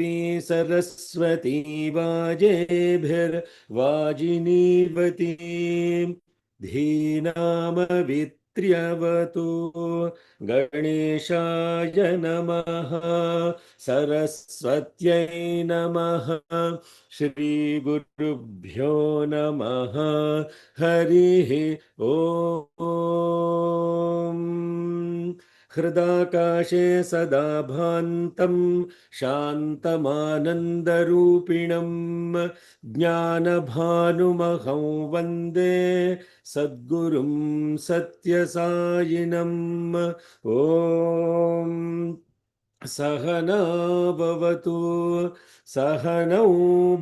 देवी सरस्वती वाजेभिर्वाजिनीवती धीनामवित्र्यवतु गणेशाय नमः सरस्वत्यै नमः श्रीगुरुभ्यो नमः हरिः ॐ हृदाकाशे सदा भान्तं शान्तमानन्दरूपिणं ज्ञानभानुमहं वन्दे सद्गुरुं सत्यसायिनम् ॐ सहना भवतु सहनौ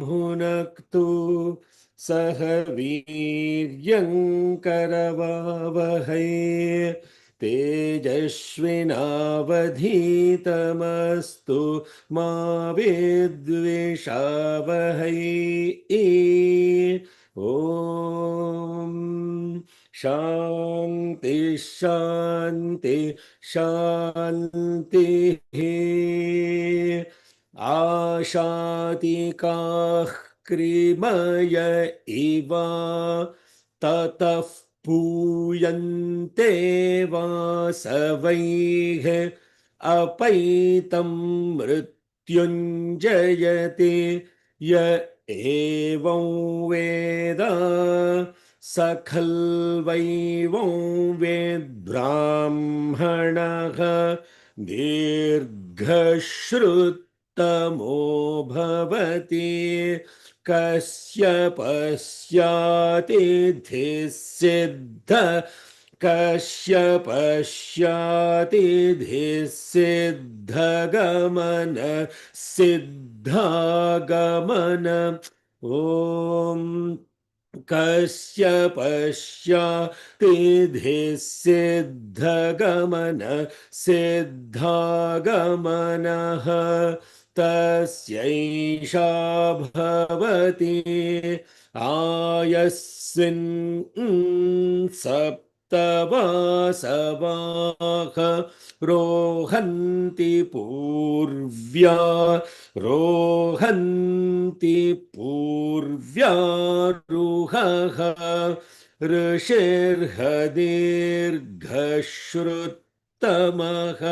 भुनक्तु सह वीर्यङ्करवावहै तेजस्विनावधीतमस्तु मा विद्विषावहै ॐ शान्ति शान्ति शान्तिः आशातिकाः क्रिमय इव ततः पूयन्ते वासवैः अपैतं मृत्युञ्जयति य एवं वेद स खल्वैवं वेद्ब्राह्मणः दीर्घश्रुतमो भवति कश्यपस्यातिथिः सिद्धगमन सिद्धागमन ॐ कश्यपस्यातिथिः सिद्धगमन सिद्धागमनः तस्यैषा भवति आयस्विन् सप्तवासवाः रोहन्ति पूर्व्या रुहः ऋषिर्हदीर्घश्रुतमः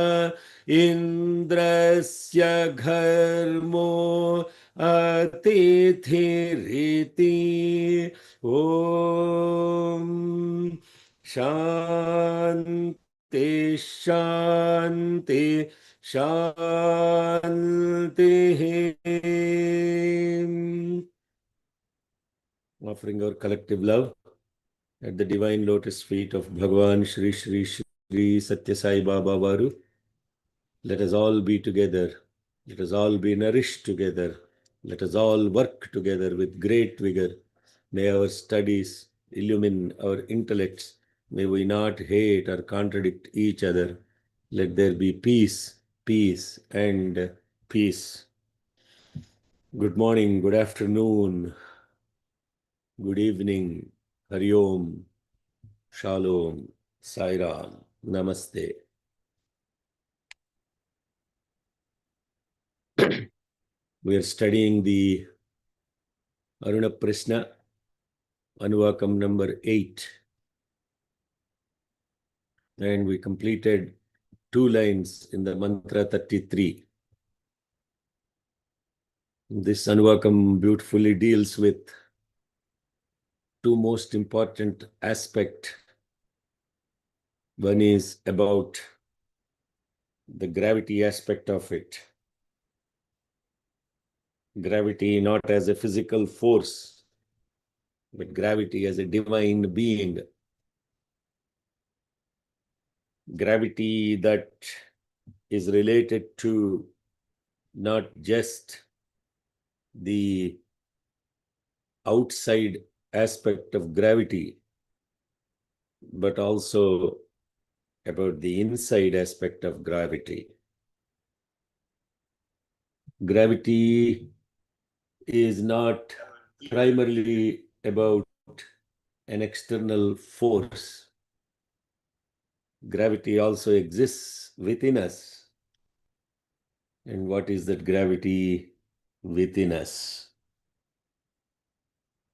इन्द्रस्य घर्मो अतिथिरिति ॐ शान्ति शान्ति शान्तिः. Offering our collective love at the divine lotus feet of Bhagavan Shri Shri Shri Satya Sai Baba Varu. Let us all be together. Let us all be nourished together. Let us all work together with great vigor. May our studies illumine our intellects. May we not hate or contradict each other. Let there be peace, peace, and peace. Good morning, good afternoon, good evening, Hari Om, Shalom, Sairam, Namaste. We are studying the Aruna Prashna, Anuvakam number 8. And we completed 2 lines in the mantra 33. This Anuvakam beautifully deals with 2 most important aspects. One is about the gravity aspect of it. Gravity not as a physical force, but gravity as a divine being. Gravity that is related to not just the outside aspect of gravity, but also about the inside aspect of gravity. Gravity is not primarily about an external force. Gravity also exists within us. And what is that gravity? within us?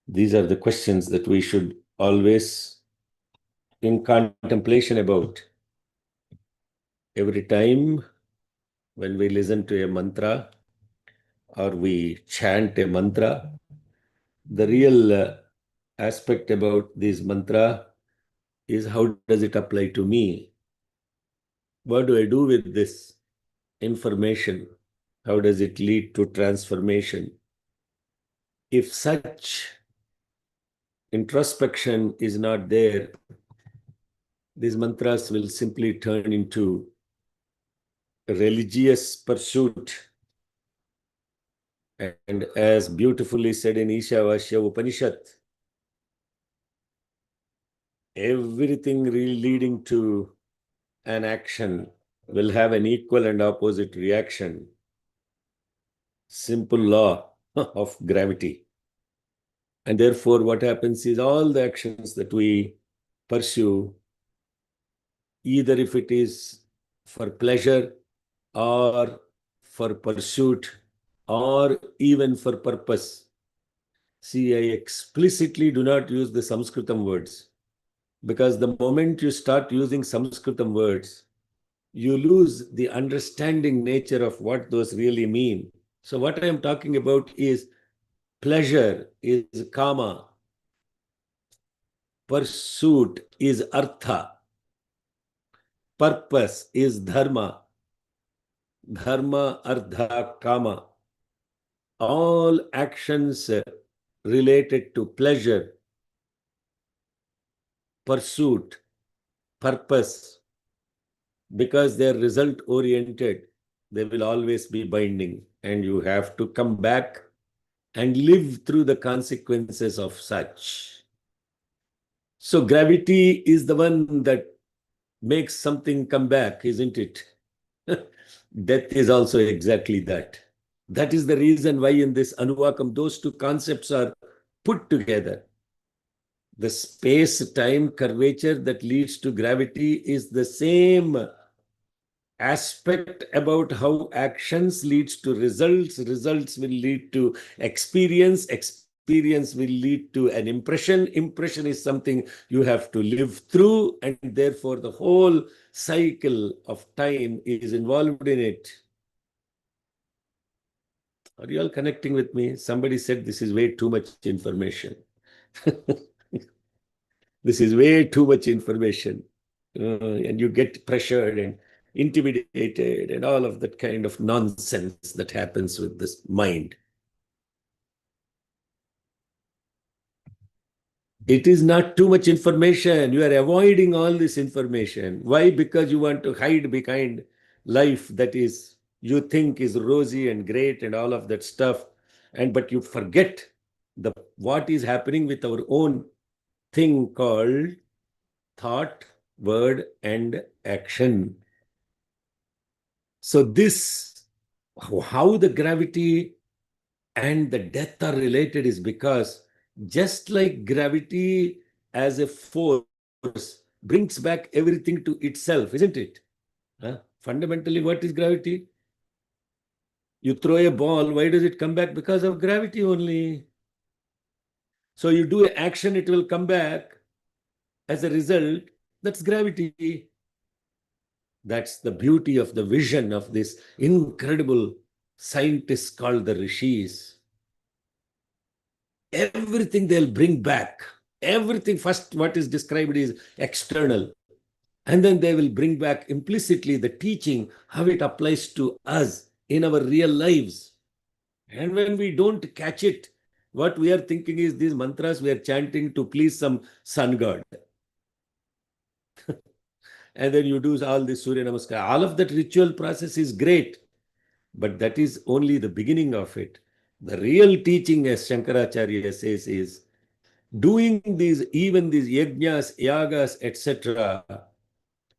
These are the questions that we should always in contemplation about. Every time when we listen to a mantra or we chant a mantra, the real aspect about this mantra is how does it apply to me? What do I do with this information? How does it lead to transformation? If such introspection is not there, these mantras will simply turn into a religious pursuit. And as beautifully said in Ishavasya Upanishad, everything leading to an action will have an equal and opposite reaction. Simple law of gravity. And therefore, what happens is all the actions that we pursue, either if it is for pleasure or for pursuit or even for purpose. See, I explicitly do not use the Sanskritam words, because the moment you start using Sanskritam words, you lose the understanding nature of what those really mean. So what I am talking about is pleasure is kama, pursuit is artha, purpose is dharma, dharma, artha, kama. All actions related to pleasure, pursuit, purpose, because they're result oriented, they will always be binding, and you have to come back and live through the consequences of such. So gravity is the one that makes something come back, isn't it? Death is also exactly that. That is the reason why in this Anuvakam, those two concepts are put together. The space-time curvature that leads to gravity is the same aspect about how actions leads to results. Results will lead to experience. Experience will lead to an impression. Impression is something you have to live through, and therefore the whole cycle of time is involved in it. Are you all connecting with me? Somebody said this is way too much information. This is way too much information. And you get pressured and intimidated and all of that kind of nonsense that happens with this mind. It is not too much information. You are avoiding all this information. Why? Because you want to hide behind life that is you think is rosy and great and all of that stuff. But you forget what is happening with our own thing called thought, word, and action. So this, how the gravity and the death are related is because just like gravity as a force brings back everything to itself, isn't it? Fundamentally, what is gravity? You throw a ball, why does it come back? Because of gravity only. So you do an action, it will come back as a result. That's gravity. That's the beauty of the vision of this incredible scientists called the rishis. Everything they'll bring back. Everything first, what is described is external. And then they will bring back implicitly the teaching, how it applies to us in our real lives. And when we don't catch it, what we are thinking is these mantras we are chanting to please some sun god. And then you do all this Surya Namaskar. All of that ritual process is great, but that is only the beginning of it. The real teaching, as Shankaracharya says, is doing these, even these yajnas, yagas, etc.,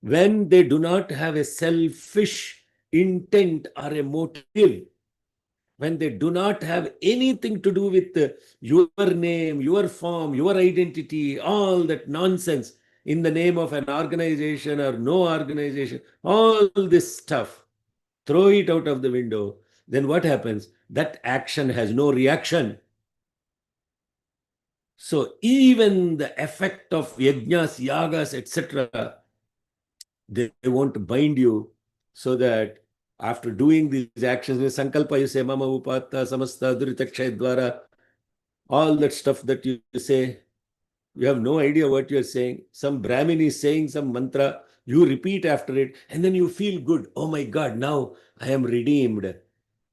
when they do not have a selfish intent or a motive, when they do not have anything to do with your name, your form, your identity, all that nonsense in the name of an organization or no organization, all this stuff, throw it out of the window. then what happens? That action has no reaction. So even the effect of yajnas, yagas, etc., they won't bind you, so that after doing these actions, sankalpa, you say mama upatta samasta duritakshay dwara, all that stuff that you say, you have no idea what you're saying. Some Brahmin is saying some mantra, you repeat after it, and then you feel good. Oh my God, now I am redeemed.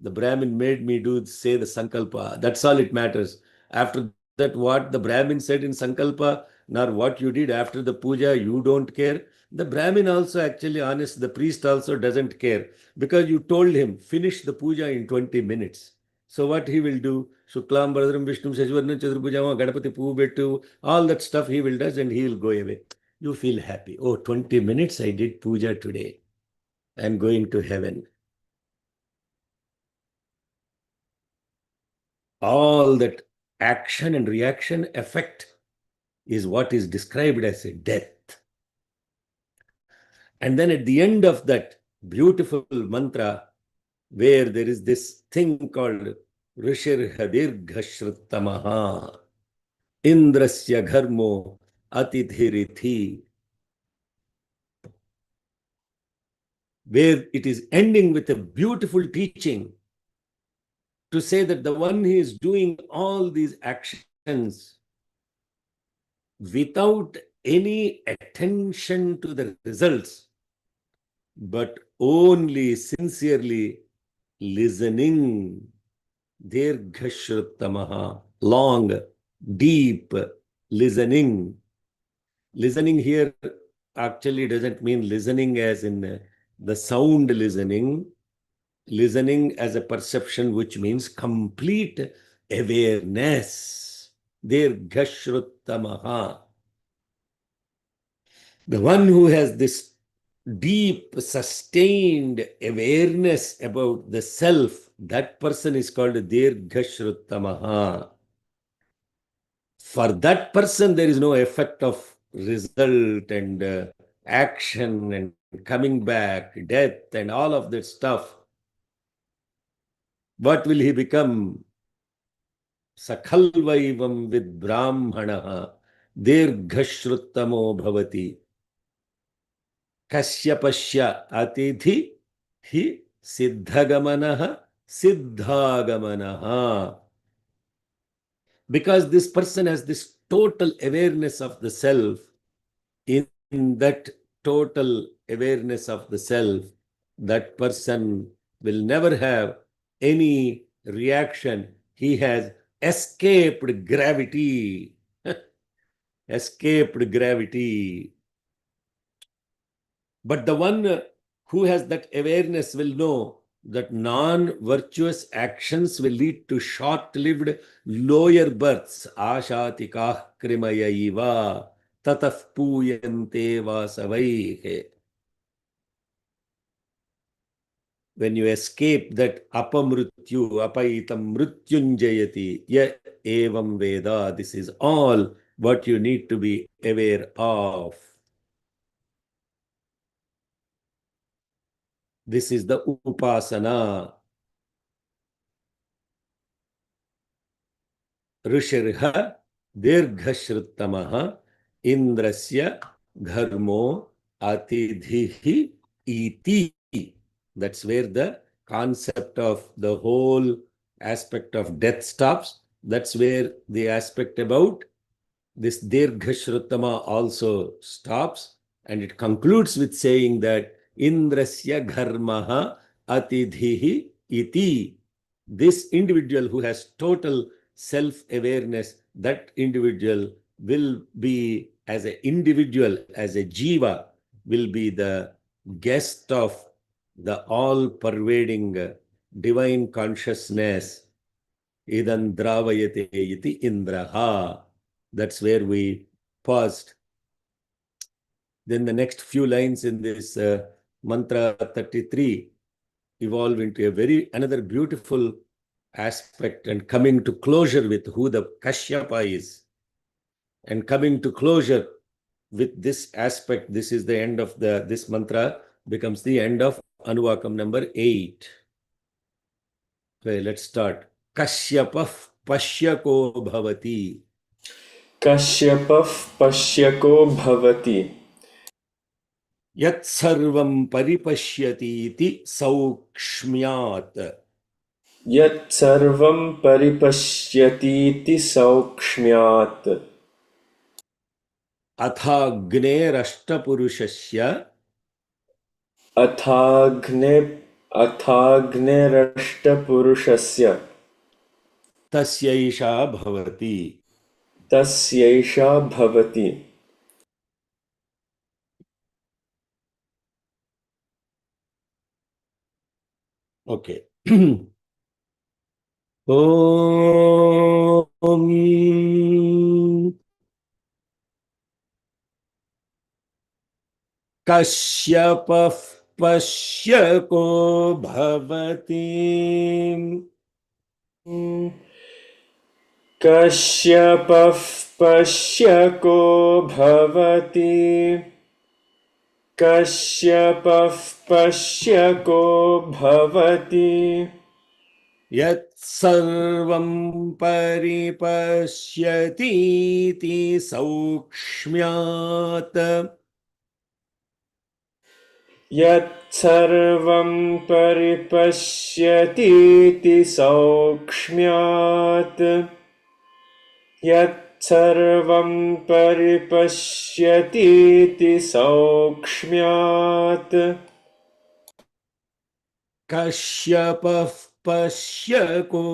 The Brahmin made me say the sankalpa. That's all it matters. After that, what the Brahmin said in sankalpa, nor what you did after the puja, you don't care. The Brahmin also, actually honest, the priest also doesn't care, because you told him, finish the puja in 20 minutes. So what he will do? Shuklam Bharadram Vishnu Shashivarnam Chaturabhujam Ganapati Poo all that stuff he will do, and he will go away. You feel happy. Oh, 20 minutes I did puja today. I'm going to heaven. All that action and reaction effect is what is described as a death. And then at the end of that beautiful mantra, where there is this thing called Rishir Hadirgha Shruttamaha, Indrasya Gharmo Atidhirithi, where it is ending with a beautiful teaching to say that the one who is doing all these actions without any attention to the results, but only sincerely listening, Dirghashruttamaha, long, deep listening. Listening here actually doesn't mean listening as in the sound listening. Listening as a perception, which means complete awareness. Dirghashruttamaha. The one who has this deep, sustained awareness about the self, that person is called Dirghashruttamaha. For that person, there is no effect of result and action and coming back, death and all of that stuff. What will he become? Sakhalvaivam with Brahmanaha Dirghashruttamo bhavati. Kasyapasya atithi hi siddhagamanaha siddhagamanaha. Because this person has this total awareness of the self, in that total awareness of the self, that person will never have any reaction. He has escaped gravity. Escaped gravity. But the one who has that awareness will know that non-virtuous actions will lead to short-lived lower births. Ashatikah krimayaiva tatah puyante vasavaihe. When you escape that apamrityu, apaitam mrityunjayati, ya evam veda, this is all what you need to be aware of. This is the upasana. Rishirha dirghashruttamaha indrasya dharmo atidhihi iti. That's where the concept of the whole aspect of death stops. That's where the aspect about this dirghashruttama also stops. And it concludes with saying that Indrasya dharmaha atidhihi iti. This individual who has total self-awareness, that individual will be, as an individual, as a jiva, will be the guest of the all-pervading divine consciousness. Idan dravayate iti indraha. That's where we paused. Then the next few lines in this mantra 33 evolve into another beautiful aspect, and coming to closure with who the Kashyapa is. And coming to closure with this aspect, this is the end of this mantra, becomes the end of Anuvakam number 8. Okay, let's start. Kashyapah pashyako bhavati. कश्यपः पश्यको भवति Yat sarvam paripashyati saukshmyat. यत्सर्वं परिपश्यतीति सौक्ष्म्यात् Athagnerashtapurushasya अथाग्ने अथाग्नेरष्टपुरुषस्य tasyaisha bhavati. तस्यैषा भवति Okay. Om Kashyapah pashyako bhavati. कश्यपः पश्यको भवति कश्यपः पश्यको भवति Yat sarvam paripashyati saukshmyat. यत्सर्वं परिपश्यतीति सौक्ष्म्यात् यत्सर्वं परिपश्यतीति सौक्ष्म्यात् Kashyapah pashyako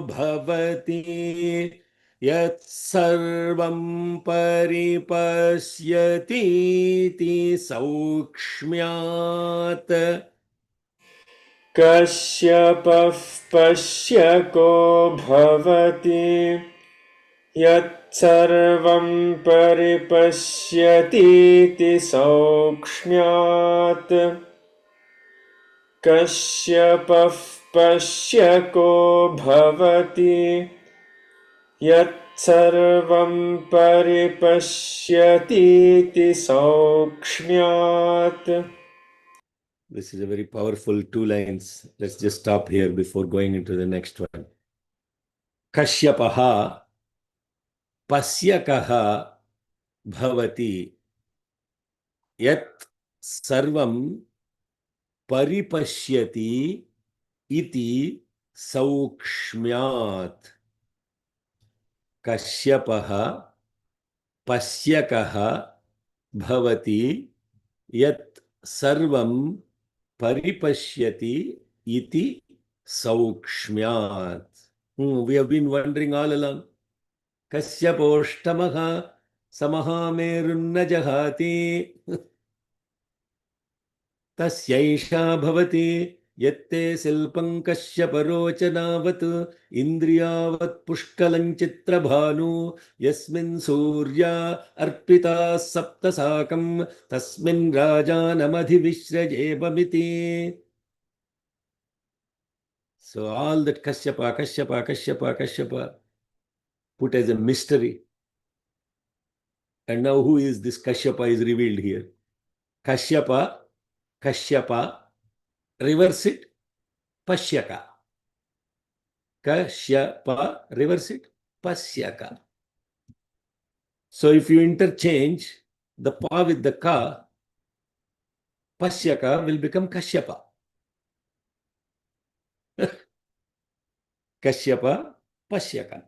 bhavati. Yat sarvam paripashyati saukshmyat. कश्यपः पश्यको भवति यत्सर्वं परिपश्यतीति सौक्ष्म्यात् कश्यपः पश्यको भवति यत्सर्वं परिपश्यतीति सौक्ष्म्यात् This is a very powerful 2 lines. Let's just stop here before going into the next one. Kashyapaha pasyakaha bhavati yat sarvam paripashyati iti saukshmyat. Kashyapaha pasyakaha bhavati yat sarvam paripashyati iti saukshmyat. We have been wondering all along. Kasyaposhtamaha samaha merunna jahati tasyaisha bhavati yatte silpam kasyaparochanavat indriyavat pushkalam chitrabhanu yasmin surya arpita saptasakam tasmin rajanamadhi vishrajebamiti. So all that Kashyapa put as a mystery. And now who is this Kashyapa is revealed here. Kashyapa, reverse it, Pashyaka. Kashyapa, reverse it, Pasyaka. So if you interchange the Pa with the Ka, Pasyaka will become Kashyapa. Kashyapa, Pasyaka.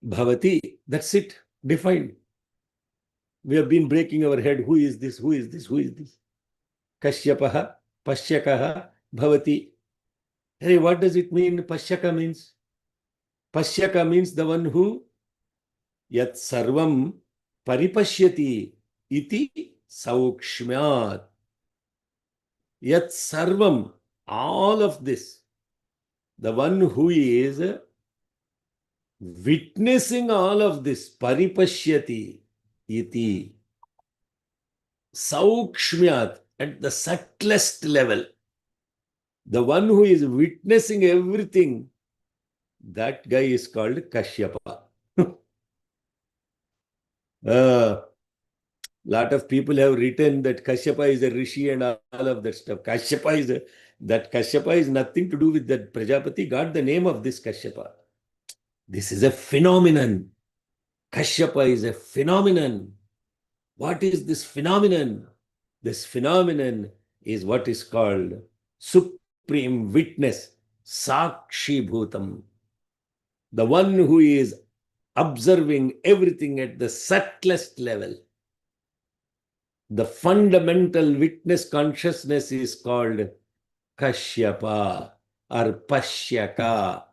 Bhavati, that's it, defined. We have been breaking our head. Who is this? Who is this? Who is this? Kashyapaha, Pashyakaha, Bhavati. Hey, what does it mean? Pashyaka means? Pashyaka means the one who Yat Sarvam Paripashyati iti Saukshmyat. Yat Sarvam, all of this. The one who is witnessing all of this, Paripashyati iti Saukshmyat, at the subtlest level. The one who is witnessing everything, that guy is called Kashyapa. Lot of people have written that Kashyapa is a rishi and all of that stuff. Kashyapa is That Kashyapa is nothing to do with that. Prajapati got the name of this Kashyapa. This is a phenomenon. Kashyapa is a phenomenon. What is this phenomenon? This phenomenon is what is called supreme witness, Sakshi Bhutam. The one who is observing everything at the subtlest level. The fundamental witness consciousness is called Kashyapa or Pashyaka.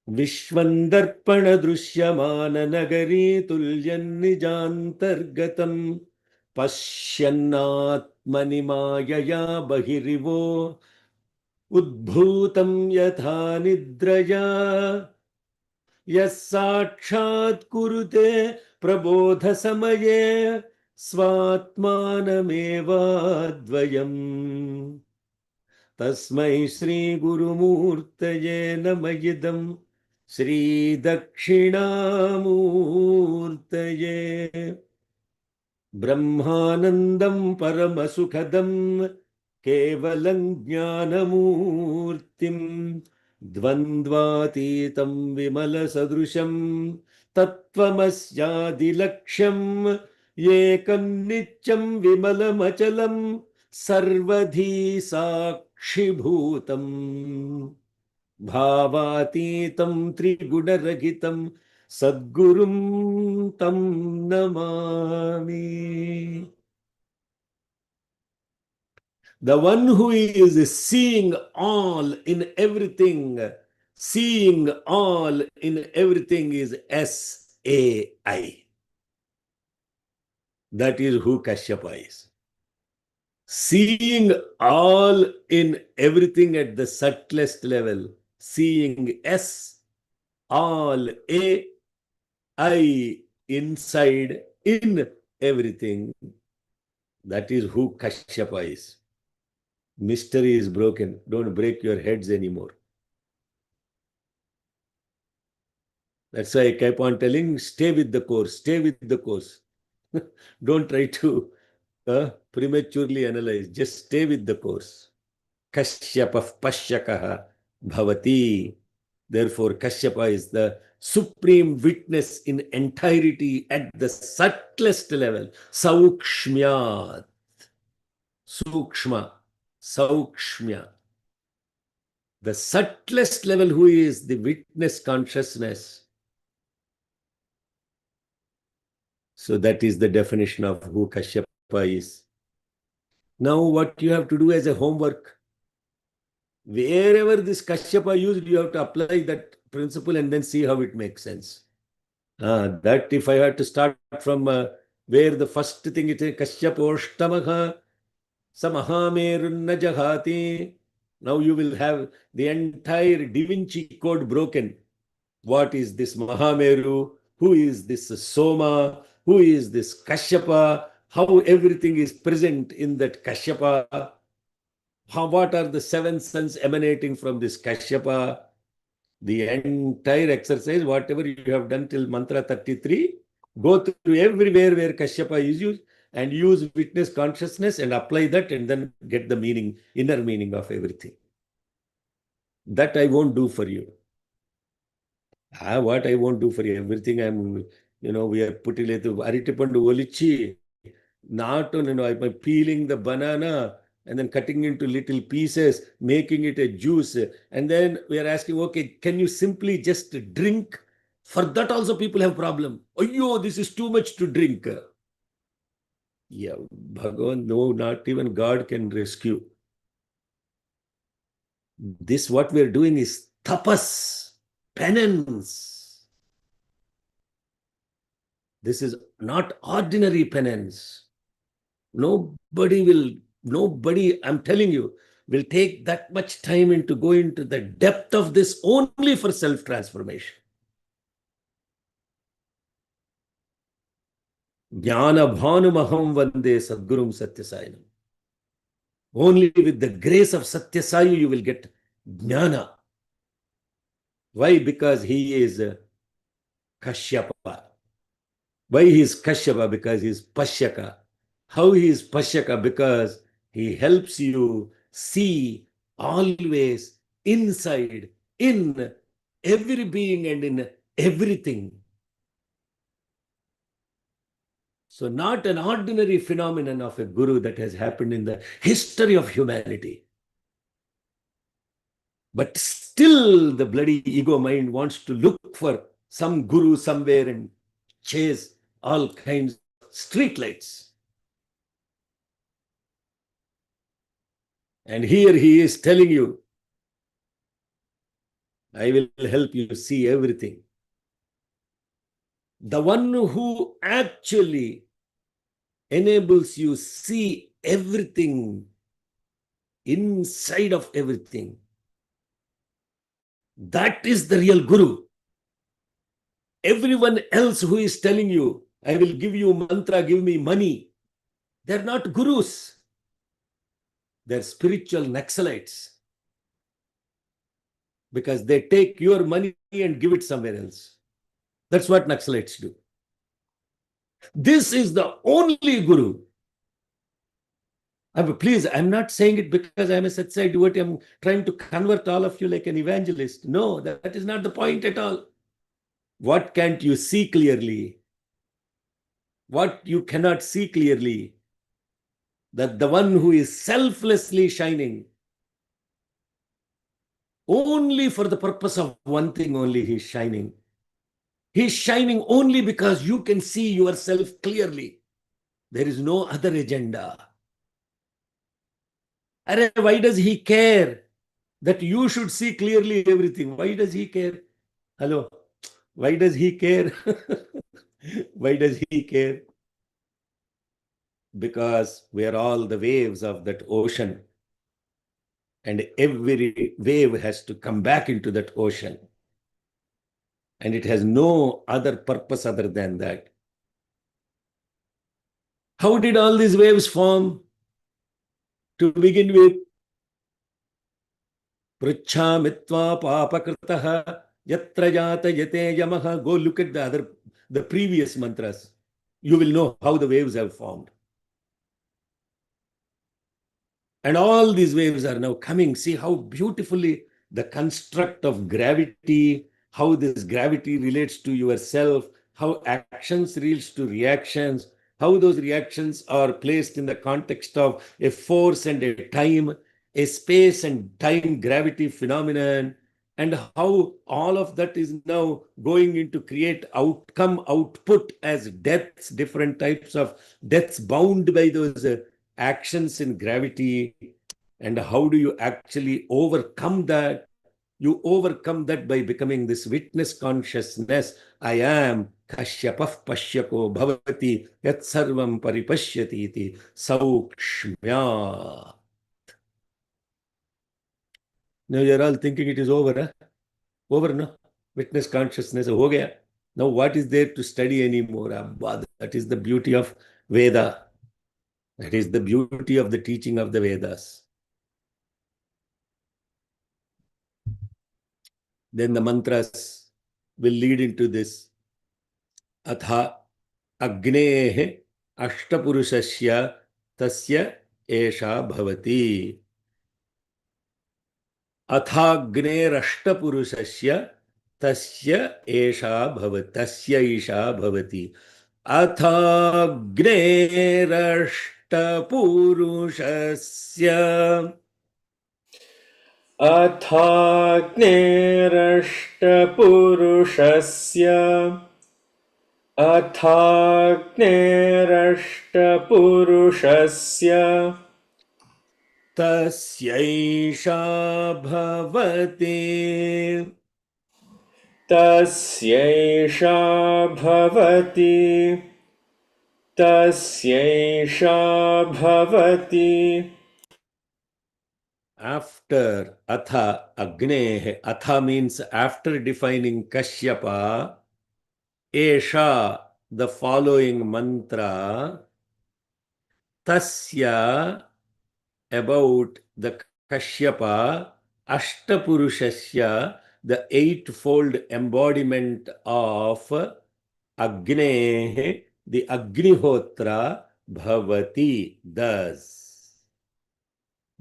Vishwandarpana Drushyamana Nagari Tulyan Nijantargatam Pashyannatmani Mayaya Bahirivo Udbhutam Yatha Nidraya Yassakshāt kurute prabodha samaye svatmanamevadvayam tasmai Sri Guru Murtaye namayidam Sri Dakshinamurtaye Brahmanandam Paramasukhadam Kevalam Jnanamurtim Dvandvatitam Vimala Sadrusham Tattvamasyadilaksham Yekam Nityam Vimalamachalam Sarvadhi Sakshi Bhutam Bhavatitam Trigudaragitam Sadgurum Tam Namami. The one who is seeing all in everything, seeing all in everything is S-A-I. That is who Kashyapa is. Seeing all in everything at the subtlest level, seeing S, all, A, I, inside, in everything. That is who Kashyapa is. Mystery is broken. Don't break your heads anymore. That's why I kept on telling, stay with the course, stay with the course. Don't try to prematurely analyze. Just stay with the course. Kashyapa Pashyakaha Bhavati. Therefore, Kashyapa is the supreme witness in entirety at the subtlest level. Saukshmyat. Sukshma. Saukshmya. The subtlest level, who is the witness consciousness. So that is the definition of who Kashyapa is. Now what you have to do as a homework, wherever this Kashyapa used, you have to apply that principle and then see how it makes sense. That if I had to start from where the first thing it is, Kashyaposhtamaha Samahamerunna Jahati. Now you will have the entire Da Vinci code broken. What is this Mahameru? Who is this Soma? Who is this Kashyapa? How everything is present in that Kashyapa? What are the 7 suns emanating from this Kashyapa? The entire exercise, whatever you have done till mantra 33, go through everywhere where Kashyapa is used and use witness consciousness and apply that and then get the meaning, inner meaning of everything. That I won't do for you. What I won't do for you, everything we are putting it to Aritipandu Olichi. Not only, I'm peeling the banana and then cutting into little pieces, making it a juice. And then we are asking, okay, can you simply just drink? For that also people have problem. Oh, yo, this is too much to drink. Yeah, Bhagavan, no, not even God can rescue. This, what we are doing is tapas, penance. This is not ordinary penance. Nobody, I'm telling you, will take that much time to go into the depth of this only for self-transformation. Jnana Bhanumaham Vande Sadgurum Satyasayinam. Only with the grace of Satyasayi you will get Jnana. Why? Because he is Kashyapa. Why he is Kashyapa? Because he is Pashyaka. How he is Pashyaka? Because He helps you see always inside, in every being and in everything. So not an ordinary phenomenon of a guru that has happened in the history of humanity. But still the bloody ego mind wants to look for some guru somewhere and chase all kinds of streetlights. And here he is telling you, I will help you see everything. The one who actually enables you see everything, inside of everything, that is the real guru. Everyone else who is telling you, I will give you mantra, give me money, they're not gurus. They're spiritual Naxalites. Because they take your money and give it somewhere else. That's what Naxalites do. This is the only guru. Please, I'm not saying it because I'm a Satsai devotee. I'm trying to convert all of you like an evangelist. No, that is not the point at all. What can't you see clearly? What you cannot see clearly? That the one who is selflessly shining, only for the purpose of one thing only, he's shining. He's shining only because you can see yourself clearly. There is no other agenda. Why does he care that you should see clearly everything? Why does he care? Hello? Why does he care? Why does he care? Because we are all the waves of that ocean. And every wave has to come back into that ocean. And it has no other purpose other than that. How did all these waves form? To begin with, Pruchhamitva papakritaha yatra jata yate yamaha. Go look at the previous mantras. You will know how the waves have formed. And all these waves are now coming. See how beautifully the construct of gravity, how this gravity relates to yourself, how actions relates to reactions, how those reactions are placed in the context of a force and a time, a space and time gravity phenomenon, and how all of that is now going into create output as deaths, different types of deaths bound by those actions in gravity. And how do you actually overcome that? You overcome that by becoming this witness consciousness. I am Kashyapah Pashyako Bhavati Yat Sarvam Paripashyati iti Saukshmya. Now you're all thinking it is over, huh? Over, no? Witness consciousness, ho gaya. Now what is there to study anymore? That is the beauty of Veda. That is the beauty of the teaching of the Vedas. Then the mantras will lead into this. Atha Agnehe Ashtapurushasya Tasya Esha Bhavati. Athagner Ashtapurushasya Tasya Esha Bhavati. Tasya Isha Bhavati. Athagner Ashtapurushasya अथाग्नेरष्टपुरुषस्य अथाग्नेरष्टपुरुषस्य Tasyaisha Bhavati. तस्यैषा भवति तस्यैषा भवति. After Atha Agnehe, Atha means after defining Kashyapa, Esha, the following mantra, Tasya, about the Kashyapa, Ashtapurushasya, the eightfold embodiment of Agnehe, the Agnihotra, Bhavati, does.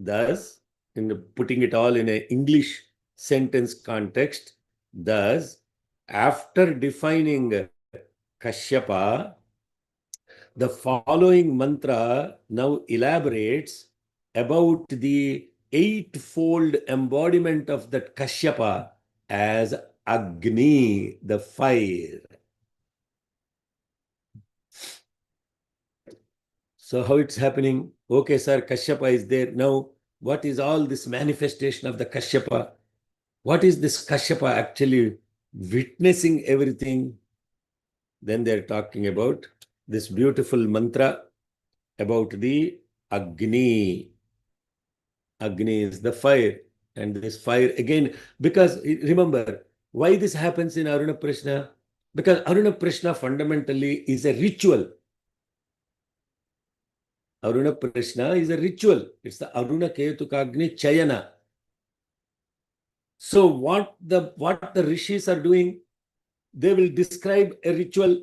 Thus, in putting it all in an English sentence context, thus, after defining Kashyapa, the following mantra now elaborates about the eightfold embodiment of that Kashyapa as Agni, the fire. So how it's happening? Okay, sir, Kashyapa is there. Now, what is all this manifestation of the Kashyapa? What is this Kashyapa actually witnessing everything? Then they're talking about this beautiful mantra about the Agni. Agni is the fire. And this fire again, because remember, why this happens in Aruna Prashna? Because Aruna Prashna fundamentally is a ritual. Aruna Prashna is a ritual. It's the Aruna Ketukagni Chayana. So what the rishis are doing, they will describe a ritual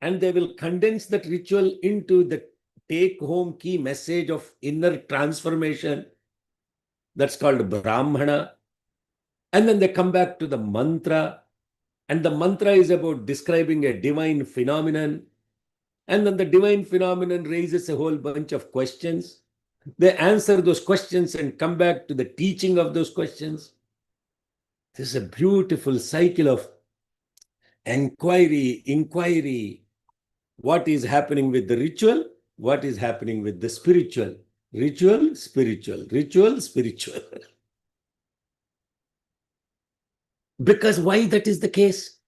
and they will condense that ritual into the take-home key message of inner transformation. That's called Brahmana. And then they come back to the mantra. And the mantra is about describing a divine phenomenon. And then the divine phenomenon raises a whole bunch of questions. They answer those questions and come back to the teaching of those questions. This is a beautiful cycle of inquiry. What is happening with the ritual? What is happening with the spiritual? Ritual, spiritual. Ritual, spiritual. Because why that is the case?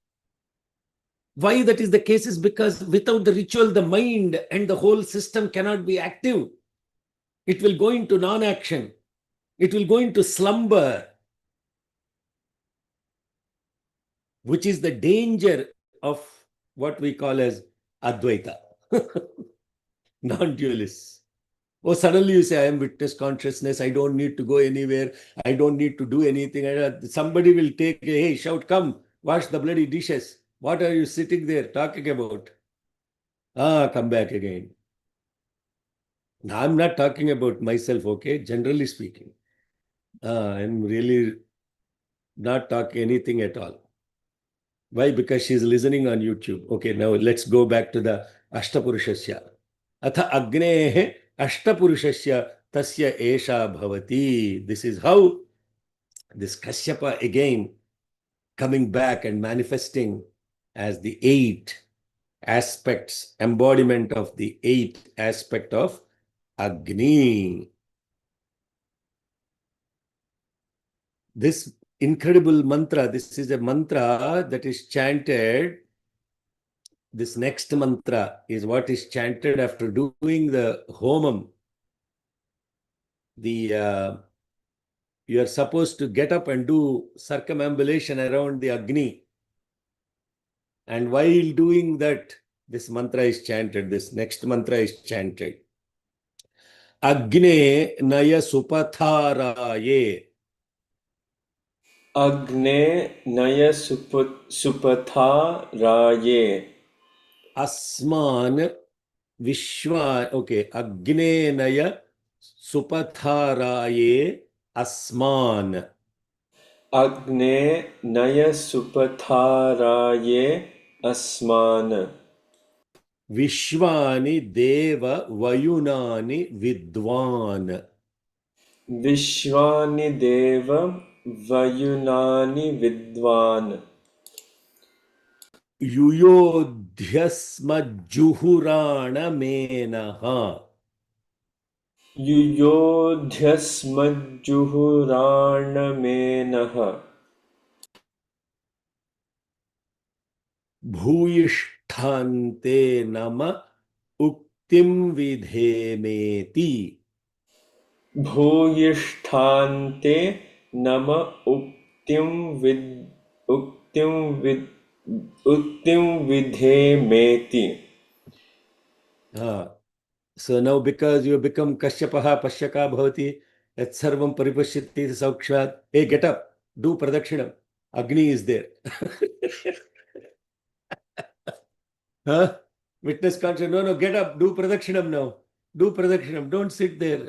Why that is the case is because without the ritual, the mind and the whole system cannot be active. It will go into non-action. It will go into slumber, which is the danger of what we call as Advaita, non-dualists. Oh, suddenly you say, I am witness consciousness. I don't need to go anywhere. I don't need to do anything. Somebody will take, hey, shout, come, wash the bloody dishes. What are you sitting there talking about? Come back again. Now, I'm not talking about myself, okay? Generally speaking. I'm really not talking anything at all. Why? Because she's listening on YouTube. Okay, now let's go back to the Ashtapurushasya. Atha Agnehe Ashtapurushasya Tasya Esha Bhavati. This is how this Kashyapa again coming back and manifesting as the eight aspects, embodiment of the eight aspect of Agni. This incredible mantra, this is a mantra that is chanted. This next mantra is what is chanted after doing the homam. You are supposed to get up and do circumambulation around the Agni. And while doing that, this mantra is chanted. This next mantra is chanted. Agne Naya Supatharaye. Agne Naya Supatharaye. Asman Vishwa. Okay. Agne Naya Supatharaye Asman. Agne Naya Supatharaye Asman. Vishwani Deva Vayunani Vidwan. Vishwani Deva Vayunani Vidwan. Yuyodhyasmajuhurana menaha. Yuyodhyasmajuhuranamenaha. Bhuyisthante nama uktim vidhemeti. Bhuyisthante nama uktim vidhemeti. So now because you become Kashyapaha Pashyaka Bhavati, Yat Sarvam Paripashyati Saukshat. Hey, get up, do Pradakshinam. Agni is there. Witness conscious, no, get up, do Pradakshinam now. Do Pradakshinam, don't sit there.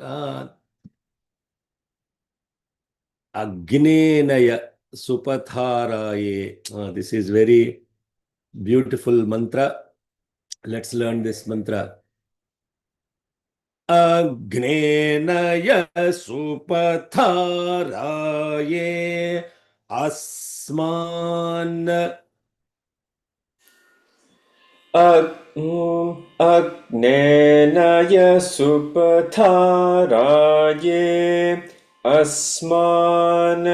Agnenaya Supatharaye. This is very beautiful mantra. Let's learn this mantra. Agnenaya Supatharaye Asman. अग्नेनय सुपथाराये अस्मान्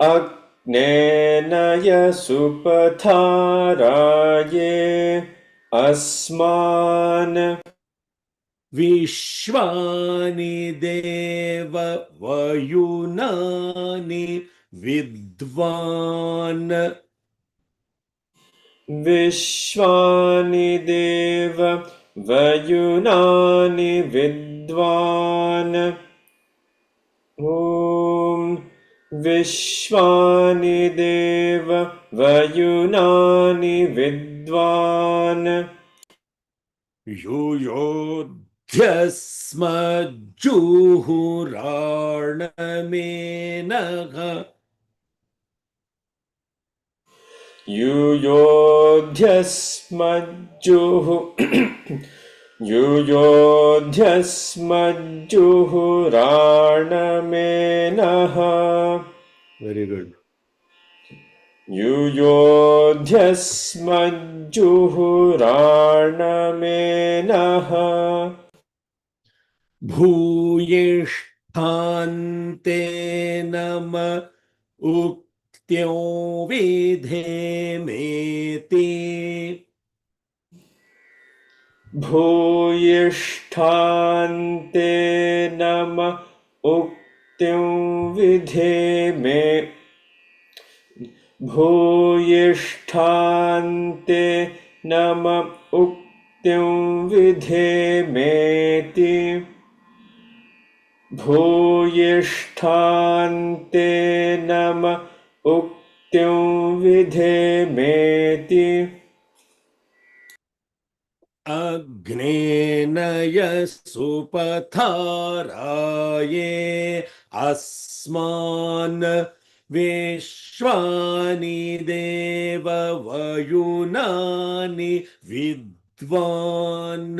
अग्नेनय सुपथाराये अस्मान् Vishwani Deva Vayunani Vidvan. विश्वानि देव वयुनानि विद्वान् ॐ विश्वानि देव वयुनानि विद्वान् Yuyodyasmajuhuranamenaha. युयोध्यस्मज्जुः युयोध्यस्मज्जुहुराणमेनः Very good. युयोध्यस्मज्जुहुराणमेनः Bhuyishtante nama uktyo vidhemeti. भूयिष्ठान्ते नम उक्तिं विधेमे भूयिष्ठान्ते नम उक्तिं विधेमेति भूयिष्ठान्ते नम उक्तिं विधेमेति Agnenaya Supatharaye Asman Vishwani Deva Vayunani Vidvan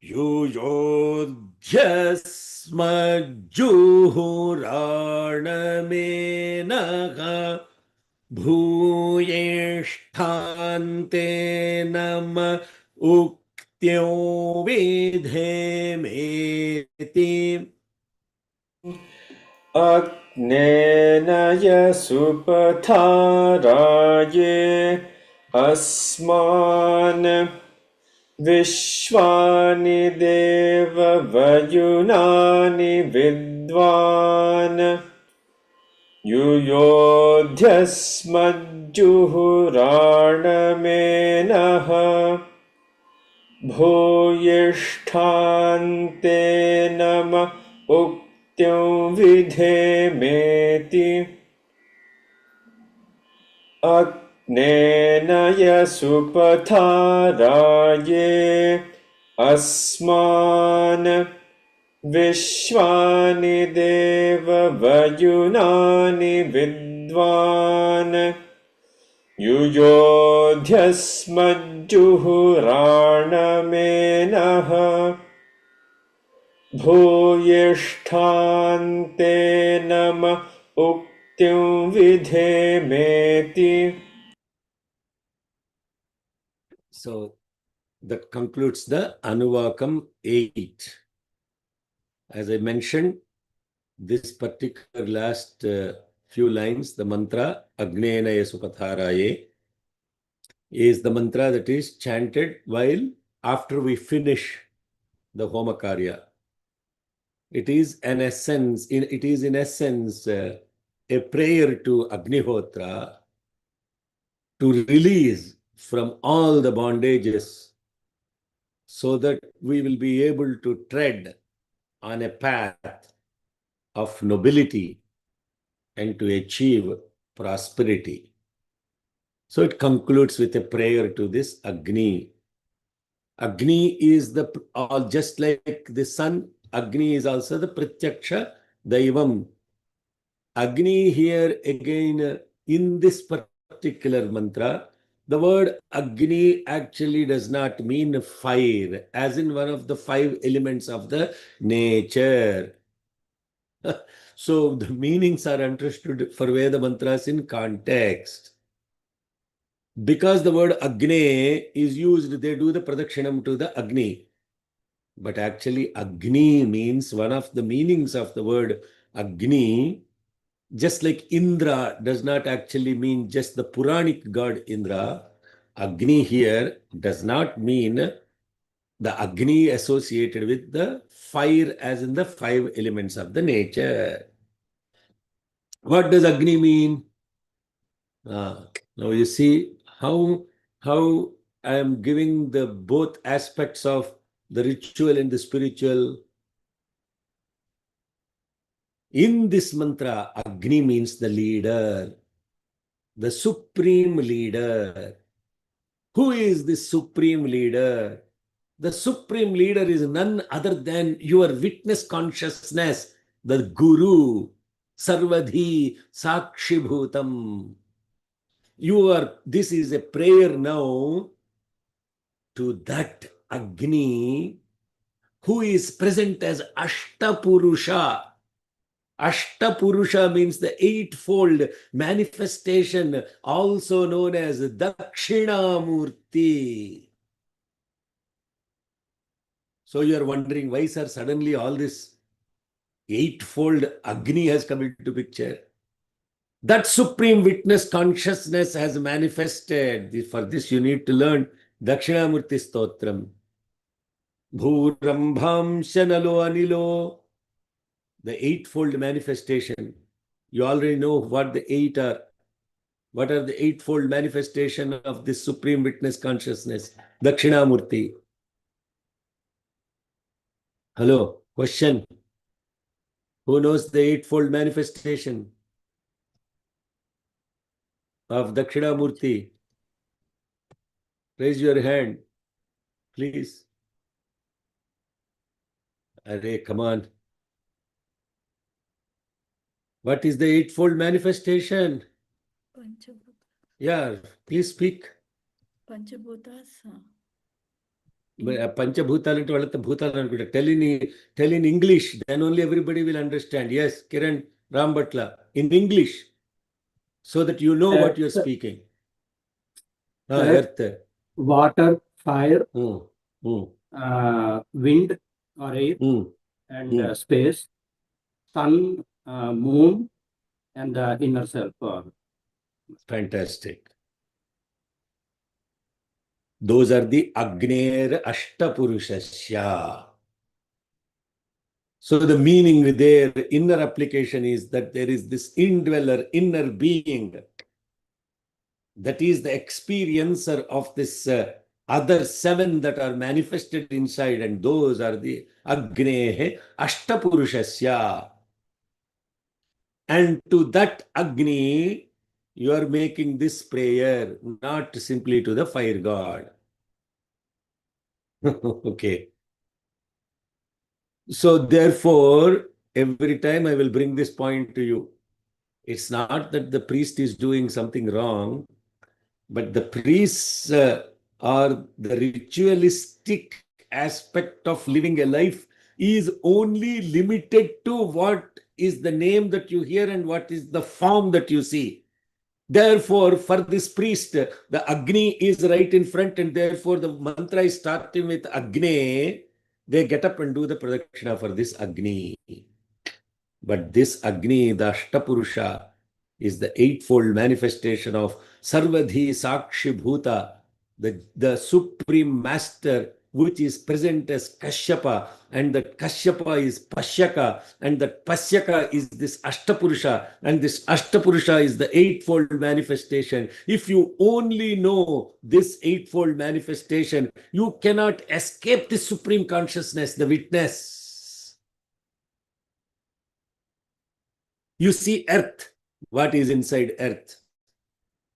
Yuyodyasmajuhuranamenaha Bhuyishtante nama uktyo vidhemeti. अग्नेनय सुपथाराये अस्मान् विश्वानि देव वयुनानि विद्वान् युयोध्यस्मज्जुहुराणमेनः भूयिष्ठान्ते नम उक्तिं विधेमेति अग्नेनय सुपथाराये अस्मान् विश्वानि देव वयुनानि विद्वान् युयोध्यस्मज्जुहुराणमेनः भूयिष्ठान्ते नम उक्तिं विधेमेति. So that concludes the Anuvakam 8. As I mentioned, this particular last few lines, the mantra Agnenaya Supatharaye, is the mantra that is chanted while after we finish the Homakarya. It is in essence a prayer to Agnihotra to release from all the bondages so that we will be able to tread on a path of nobility and to achieve prosperity. So it concludes with a prayer to this Agni. Agni is just like the sun, Agni is also the Pratyaksha Daivam. Agni here again in this particular mantra, the word Agni actually does not mean fire, as in one of the 5 elements of the nature. So the meanings are understood for Veda mantras in context. Because the word Agni is used, they do the pradakshinam to the Agni. But actually, Agni means one of the meanings of the word Agni. Just like Indra does not actually mean just the Puranic god Indra, Agni here does not mean the Agni associated with the fire as in the 5 elements of the nature. What does Agni mean? Now you see how I am giving the both aspects of the ritual and the spiritual. In this mantra, Agni means the leader, the supreme leader. Who is the supreme leader? The supreme leader is none other than your witness consciousness, the Guru, Sarvadhi Sakshi Bhutam. This is a prayer now to that Agni who is present as Ashtapurusha. Ashtapurusha means the 8-fold manifestation, also known as Dakshinamurti. So you are wondering why, sir, suddenly all this 8-fold Agni has come into picture. That supreme witness consciousness has manifested. For this you need to learn Dakshinamurti Stotram. Bhurambham Shanalo Anilo. The 8-fold manifestation. You already know what the 8 are. What are the 8-fold manifestation of this supreme witness consciousness? Dakshinamurti. Hello, question. Who knows the 8-fold manifestation of Dakshinamurti? Raise your hand, please. Array, come on. What is the 8-fold manifestation? Panchabhuta. Yeah, please speak. Panchabhutas. Panchabhutalu ante vallathe bhutalu anukunta. Tell in English, then only everybody will understand. Yes, Kiran Rambhatla, in English, so that you know what you're speaking. Earth. Water, fire, wind or air, and space, sun, moon, and the inner self. Fantastic. Those are the Agner Ashtapurushasya. So the meaning there, inner application is that there is this indweller, inner being, that is the experiencer of this other 7 that are manifested inside, and those are the Agnehe Ashtapurushasya. And to that Agni, you are making this prayer, not simply to the fire god. Okay. So therefore, every time I will bring this point to you. It's not that the priest is doing something wrong, but the priests or the ritualistic aspect of living a life is only limited to what is the name that you hear and what is the form that you see. Therefore, for this priest, the Agni is right in front, and therefore the mantra is starting with Agni. They get up and do the pradakshina for this Agni. But this Agni, the Ashtapurusha, is the 8-fold manifestation of Sarvadhi Sakshi Bhuta, the supreme master, which is present as Kashyapa, and that Kashyapa is Pashyaka, and that Pashyaka is this Ashtapurusha, and this Ashtapurusha is the 8-fold manifestation. If you only know this 8-fold manifestation, you cannot escape the supreme consciousness, the witness. You see earth, what is inside earth?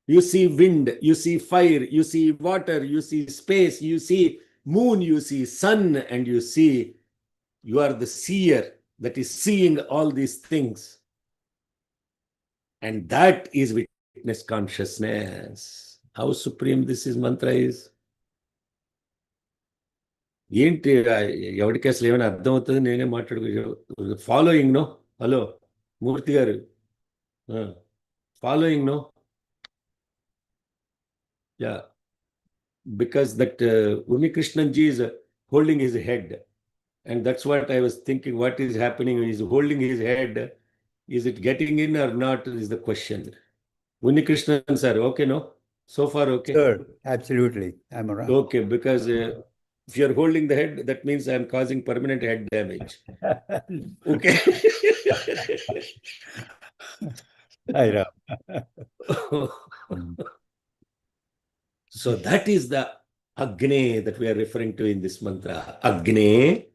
You see wind, you see fire, you see water, you see space, you see moon, you see sun, and you are the seer. that is seeing all these things. And that is witness consciousness. How supreme this is mantra is. ఏంటి ఎవరికి అసలు ఏమైనా అర్థమవుతుంది? నేనే మాట్లాడుకో following no. Hello Murthy garu, following no. Ya, because that Unikrishnan ji is holding his head, and that's what I was thinking. What is happening? He's holding his head. Is it getting in or not is the question. Unikrishnan sir, okay, no? So far, okay? Sure, absolutely. I'm around. Okay, because if you're holding the head, that means I'm causing permanent head damage. Okay. I know. So that is the Agni that we are referring to in this mantra. Agni.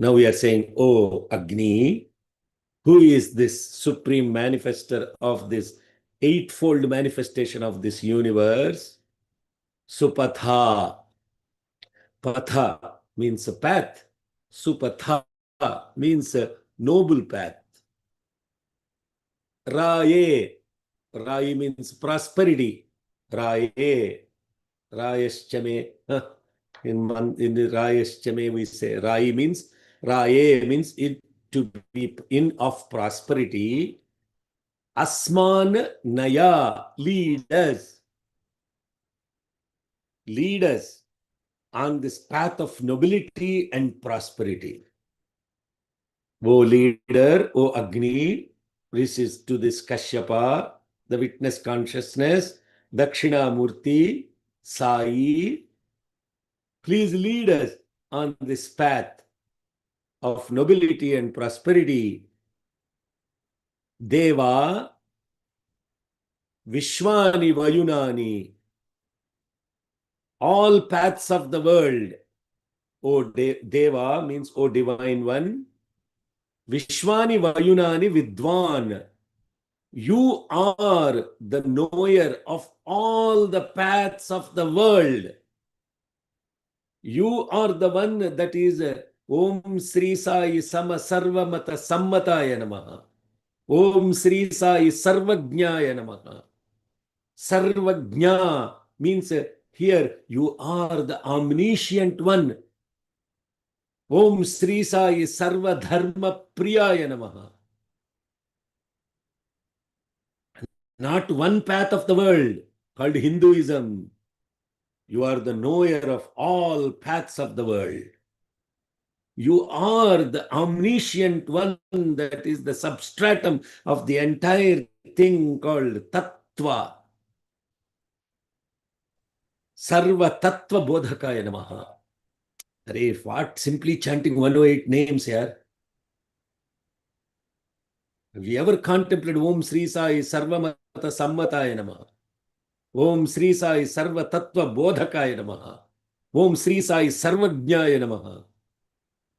Now we are saying, oh, Agni, who is this supreme manifester of this eightfold manifestation of this universe? Supatha. Patha means a path. Supatha means a noble path. Raye. Raye means prosperity. Raye. Rayaschame. In the Rayaschame we say Rai means Raye means it to be in of prosperity. Asman Naya, lead us. Lead us on this path of nobility and prosperity. O leader, O Agni, this is to this Kashyapa, the witness consciousness, Dakshinamurti, Sai, please lead us on this path of nobility and prosperity. Deva, Vishwani Vayunani, all paths of the world. O Deva means O Divine One. Vishwani Vayunani Vidwan. You are the knower of all the paths of the world. You are the one that is Om Sri Sai Sama Sarvamata Sammataya Namaha. Om Sri Sai Sarvajnaya Namaha. Sarvajna means here you are the omniscient one. Om Sri Sai Sarva Dharma Priyaya Namaha. Not one path of the world called Hinduism. You are the knower of all paths of the world. You are the omniscient one that is the substratum of the entire thing called Tattva. Sarva Tattva Bodhakaya Namaha. Arey, what simply chanting 108 names here? Have you ever contemplated Om Sri Sai Sarvamata Sammataya Namaha? Om Sri Sai Sarva Tattva Bodhakaya Namaha. Om Sri Sai Sarvajnaya Namaha.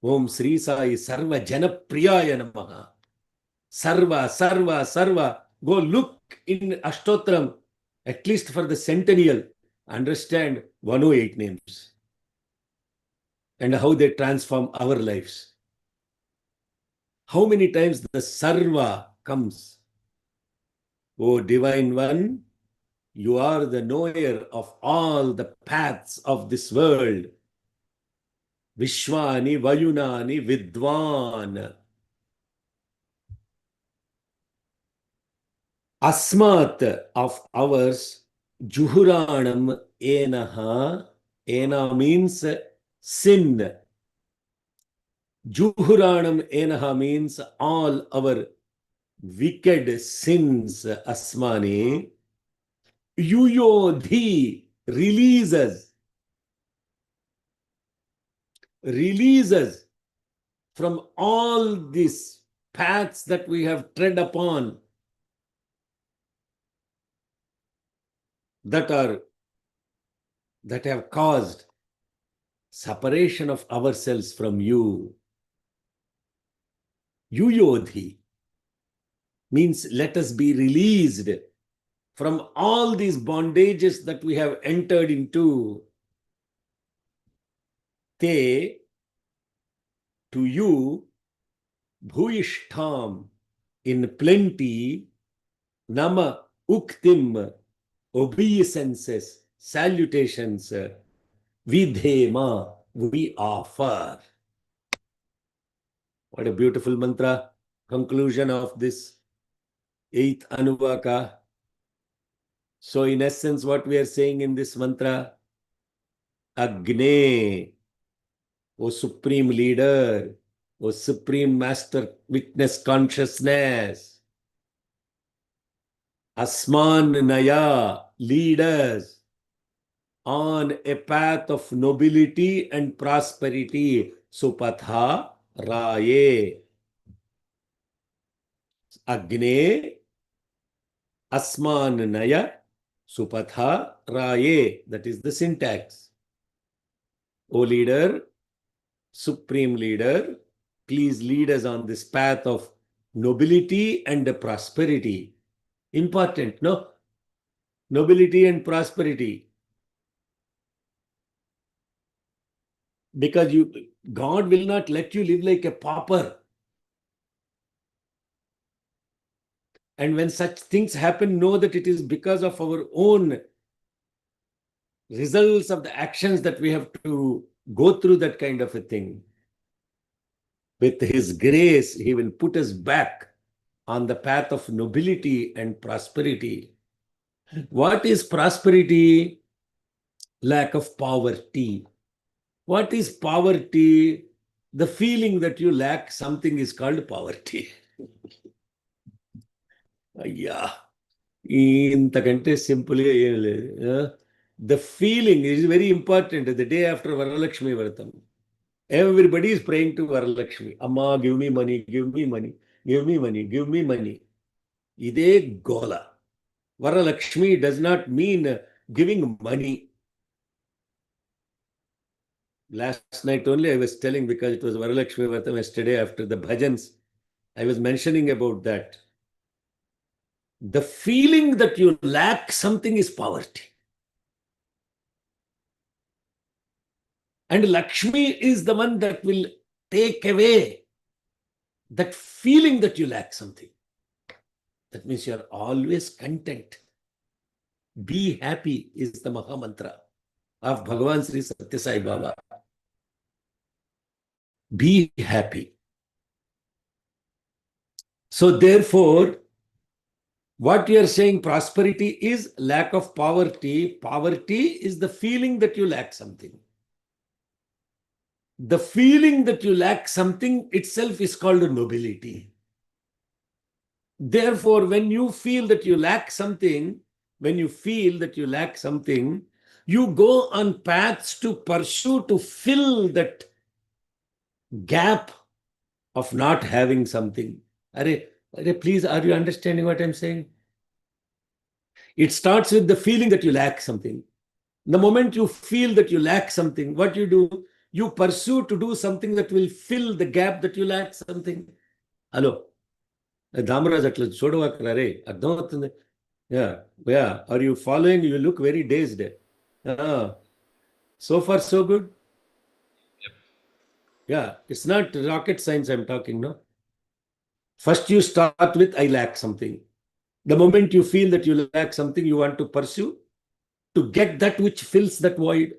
Om Sri Sai Sarva Janapriyaya Namaha. Sarva, Sarva, Sarva. Go look in Ashtotram, at least for the centennial. Understand 108 names and how they transform our lives. How many times the Sarva comes? O Divine One, you are the knower of all the paths of this world. Vishwani Vayunani Vidwan. Asmat of ours, Juhuranam Enaha. Ena means sin. Juhuranam Enaha means all our wicked sins, Asmani. Yuyodhi, releases. Releases from all these paths that we have tread upon that have caused separation of ourselves from you. Yuyodhi means let us be released from all these bondages that we have entered into. Te, to you, bhuyishtham, in plenty, nama uktim, obeisances, salutations, vidhema, we offer. What a beautiful mantra. Conclusion of this 8th Anuvaka. So in essence, what we are saying in this mantra, Agne, O Supreme Leader, O Supreme Master Witness Consciousness, Asman Naya, lead us on a path of nobility and prosperity, Supatha Raye. Agne, Asman Naya, Supatha Raye. That is the syntax. O leader, Supreme Leader, please lead us on this path of nobility and prosperity. Important, no? Nobility and prosperity. Because God will not let you live like a pauper. And when such things happen, know that it is because of our own results of the actions that we have to go through that kind of a thing. With His grace, He will put us back on the path of nobility and prosperity. What is prosperity? Lack of poverty. What is poverty? The feeling that you lack something is called poverty. Yeah. ఇంతకంటే సింపుల్గా ఏం లేదు. The feeling is very important. The day after Varalakshmi Vratam, everybody is praying to Varalakshmi. Amma, give me money, give me money, give me money, give me money. Ide gola. Varalakshmi does not mean giving money. Last night only I was telling, because it was Varalakshmi Vratam yesterday after the bhajans, I was mentioning about that. The feeling that you lack something is poverty. And Lakshmi is the one that will take away that feeling that you lack something. That means you are always content. Be happy is the Maha Mantra of Bhagavan Sri Satya Sai Baba. Be happy. So therefore, what you are saying, prosperity is lack of poverty. Poverty is the feeling that you lack something. The feeling that you lack something itself is called nobility. Therefore, when you feel that you lack something, you go on paths to pursue to fill that gap of not having something. Please, are you understanding what I'm saying? It starts with the feeling that you lack something. The moment you feel that you lack something, what you do? You pursue to do something that will fill the gap that you lack something. Hello. Dhamaraj atla chodavakrare. Ardham avutundi. Yeah. Are you following? You look very dazed. So far, so good? Yep. Yeah. It's not rocket science I'm talking, no? First you start with, I lack something. The moment you feel that you lack something, you want to pursue to get that which fills that void.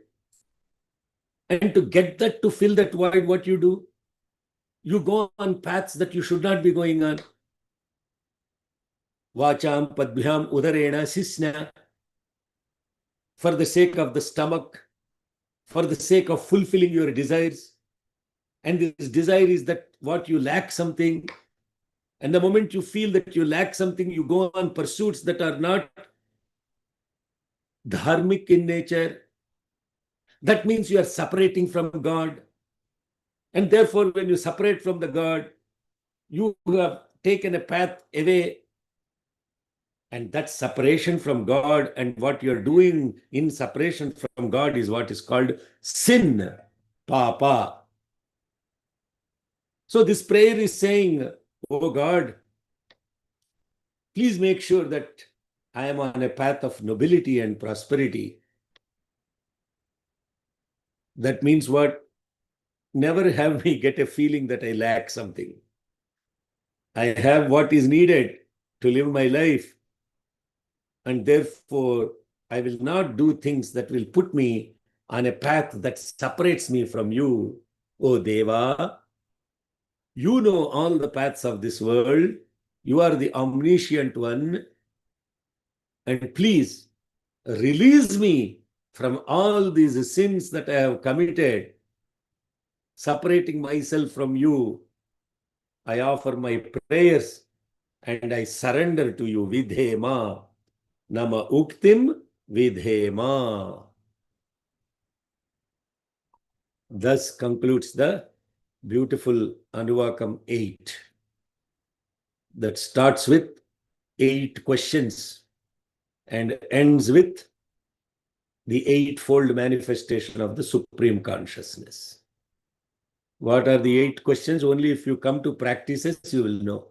And to get that, to fill that void, what you do? You go on paths that you should not be going on. Vacham, padbhyam, udarena, sisna. For the sake of the stomach, for the sake of fulfilling your desires. And this desire is that what you lack something. And the moment you feel that you lack something, you go on pursuits that are not dharmic in nature. That means you are separating from God. And therefore, when you separate from the God, you have taken a path away. And that separation from God and what you're doing in separation from God is what is called sin, papa. So this prayer is saying, oh God, please make sure that I am on a path of nobility and prosperity. That means what? Never have me get a feeling that I lack something. I have what is needed to live my life. And therefore, I will not do things that will put me on a path that separates me from you. O Deva, you know all the paths of this world. You are the omniscient one. And please release me from all these sins that I have committed, separating myself from you. I offer my prayers and I surrender to you. Vidhema. Nama uktim vidhema. Thus concludes the beautiful Anuvakam 8 that starts with 8 questions and ends with the 8-fold manifestation of the Supreme Consciousness. What are the 8 questions? Only if you come to practices, you will know.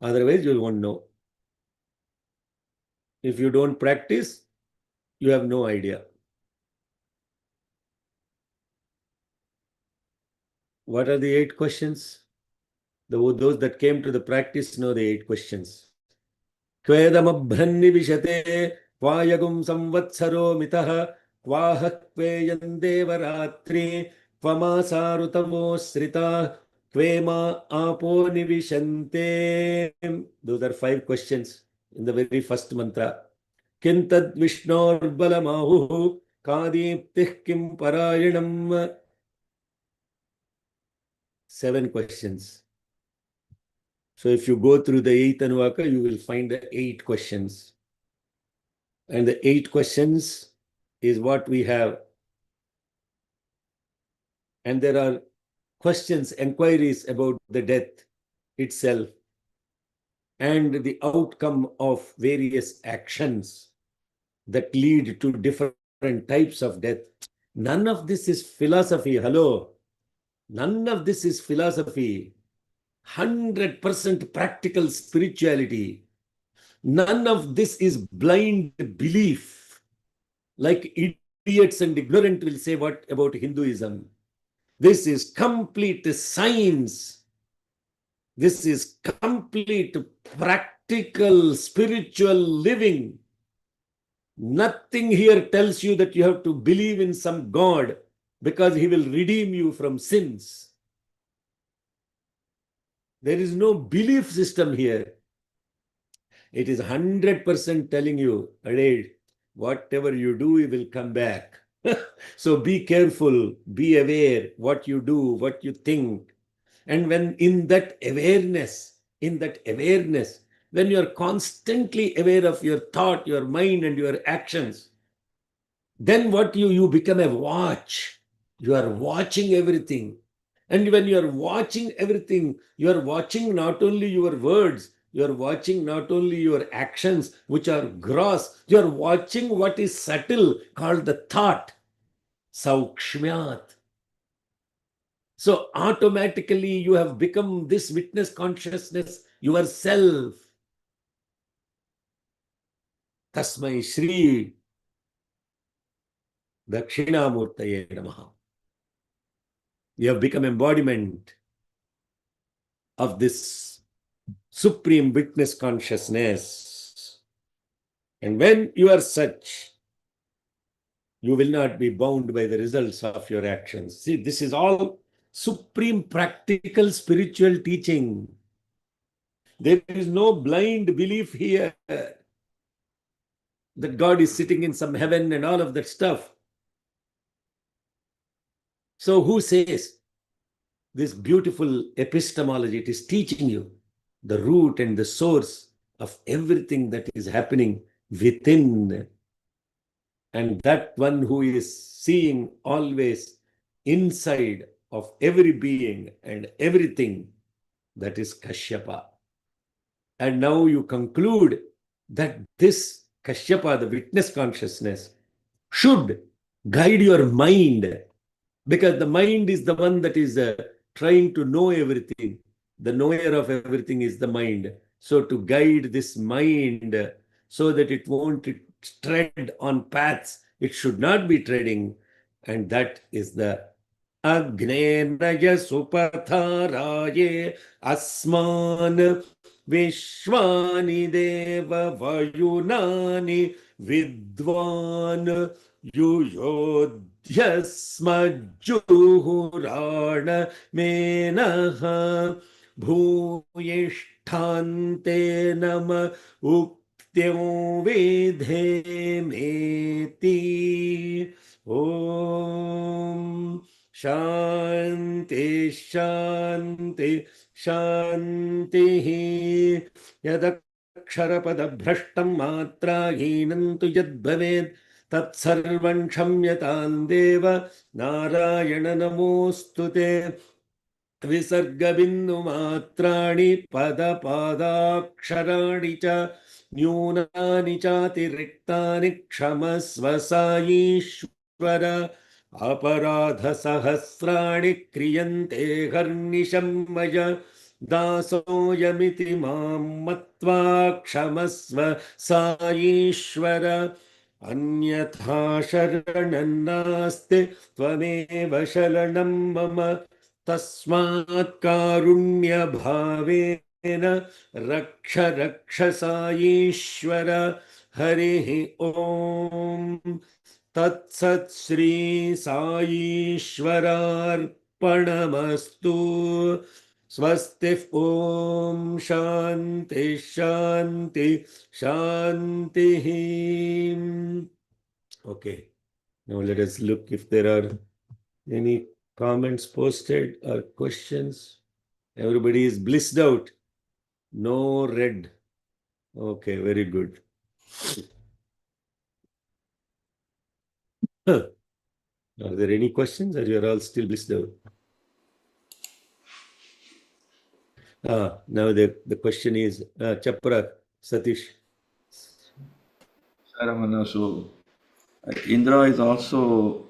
Otherwise, you won't know. If you don't practice, you have no idea. What are the 8 questions? Those that came to the practice know the 8 questions. Kvedamabhranni vishate kvayagum samvatsaro mitaha kvaha kveyan devaratri kvamasarutammo srita kvema apo nivishante. Those are 5 questions in the very first mantra. Kintad vishnor balamahu kadiptih kim parayanam. 7 questions. So if you go through the 8th Anuvaka, you will find the 8 questions. And the 8 questions is what we have. And there are questions, inquiries about the death itself and the outcome of various actions that lead to different types of death. None of this is philosophy. Hello. None of this is philosophy. 100% practical spirituality. None of this is blind belief, like idiots and ignorant will say what about Hinduism. This is complete science. This is complete practical spiritual living. Nothing here tells you that you have to believe in some God because he will redeem you from sins. There is no belief system here. It is 100% telling you, whatever you do, you will come back. So be careful, be aware what you do, what you think. And when in that awareness, when you are constantly aware of your thought, your mind, and your actions, then what you become a watch. You are watching everything. And when you are watching everything, you are watching not only your words, you are watching not only your actions, which are gross, you are watching what is subtle, called the thought, saukshmyat. So automatically you have become this witness consciousness yourself. Tasmai Shri Dakshinamurtaye Namaha. You have become embodiment of this supreme witness consciousness. And when you are such, you will not be bound by the results of your actions. See, this is all supreme practical spiritual teaching. There is no blind belief here that God is sitting in some heaven and all of that stuff. So who says this beautiful epistemology? It is teaching you the root and the source of everything that is happening within. And that one who is seeing always inside of every being and everything, that is Kashyapa. And now you conclude that this Kashyapa, the witness consciousness, should guide your mind, because the mind is the one that is trying to know everything. The knower of everything is the mind. So to guide this mind so that it won't tread on paths it should not be treading, and that is the अग्नेर्नय सुपथाराये अस्मान् विश्वानि देव वयुनानि विद्वान् युयोध्यस्मज्जुहुराण मेनः भूयिष्ठान्ते नम उक्त्यो वेधेमेति ॐ शान्ति शान्ति शान्तिः यदक्षरपदभ्रष्टं मात्राहीनं तु यद्भवेत् तत्सर्वं क्षम्यतां देव नारायण नमोऽस्तु ते विसर्गबिन्दुमात्राणि पदपादाक्षराणि च न्यूनानि चातिरिक्तानि क्षमस्व साईश्वर अपराधसहस्राणि क्रियन्ते हर्निशं मया दासोऽयमिति मां मत्वा क्षमस्व साईश्वर अन्यथा शरणं नास्ति त्वमेव शरणं मम तस्मात् कारुण्यभावेन रक्ष रक्ष साईश्वर हरिः ॐ तत्सत् श्री साईश्वरार्पणमस्तु स्वस्ति ॐ शान्ति शान्ति शान्तिः. Okay, now let us look if there are any comments posted or questions. Everybody is blissed out. No red. Okay, very good. Are there any questions, or you are all still blissed out? Now the question is Chapra Satish. Saramana, so Indra is also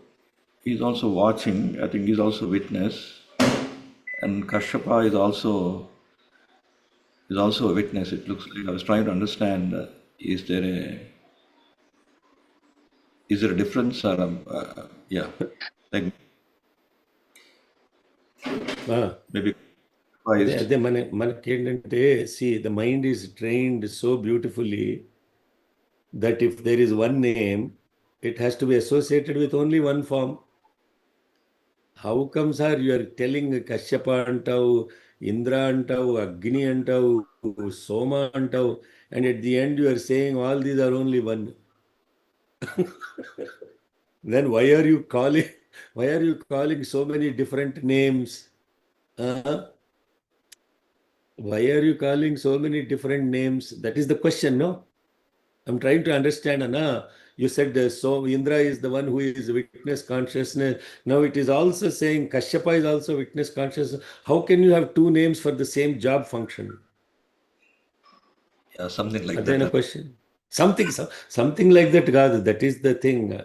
watching. I think he's also witness, and Kashyapa is also a witness. It looks like I was trying to understand: is there a difference? Or yeah, like maybe. See, the mind is trained so beautifully that if there is one name, it has to be associated with only one form. How come, sir, you are telling Kashyapa antavu, Indra antavu, Agni antavu, Soma antavu, and at the end you are saying all these are only one? Then why are you calling so many different names? Why are you calling so many different names? That is the question, no? I'm trying to understand, Anna. You said so Indra is the one who is witness consciousness. Now it is also saying Kashyapa is also witness consciousness. How can you have two names for the same job function? Yeah, something like that. Then a question. Something like that, God. That is the thing.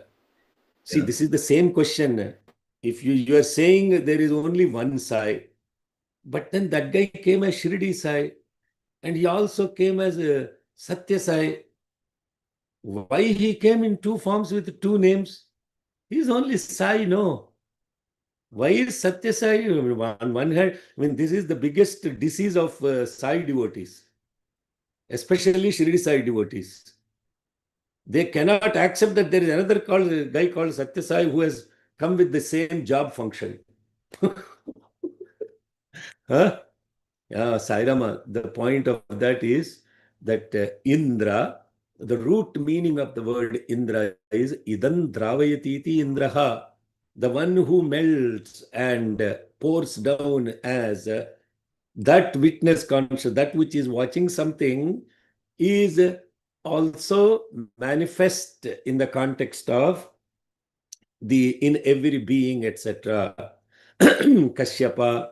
See, this is the same question. If you are saying there is only one Sai, but then that guy came as Shirdi Sai, and he also came as Satya Sai. Why he came in two forms with two names? He is only Sai, no? Why is Satya Sai? On one hand, I mean, this is the biggest disease of Sai devotees, especially Shirdi Sai devotees. They cannot accept that there is another guy called Satya Sai who has come with the same job function. Huh? Yeah, Sairama, the point of that is that Indra, the root meaning of the word Indra is Idan Dravayatiti Indraha, the one who melts and pours down as that witness conscious, that which is watching something is also manifest in the context of in every being, etc. Kashyapa,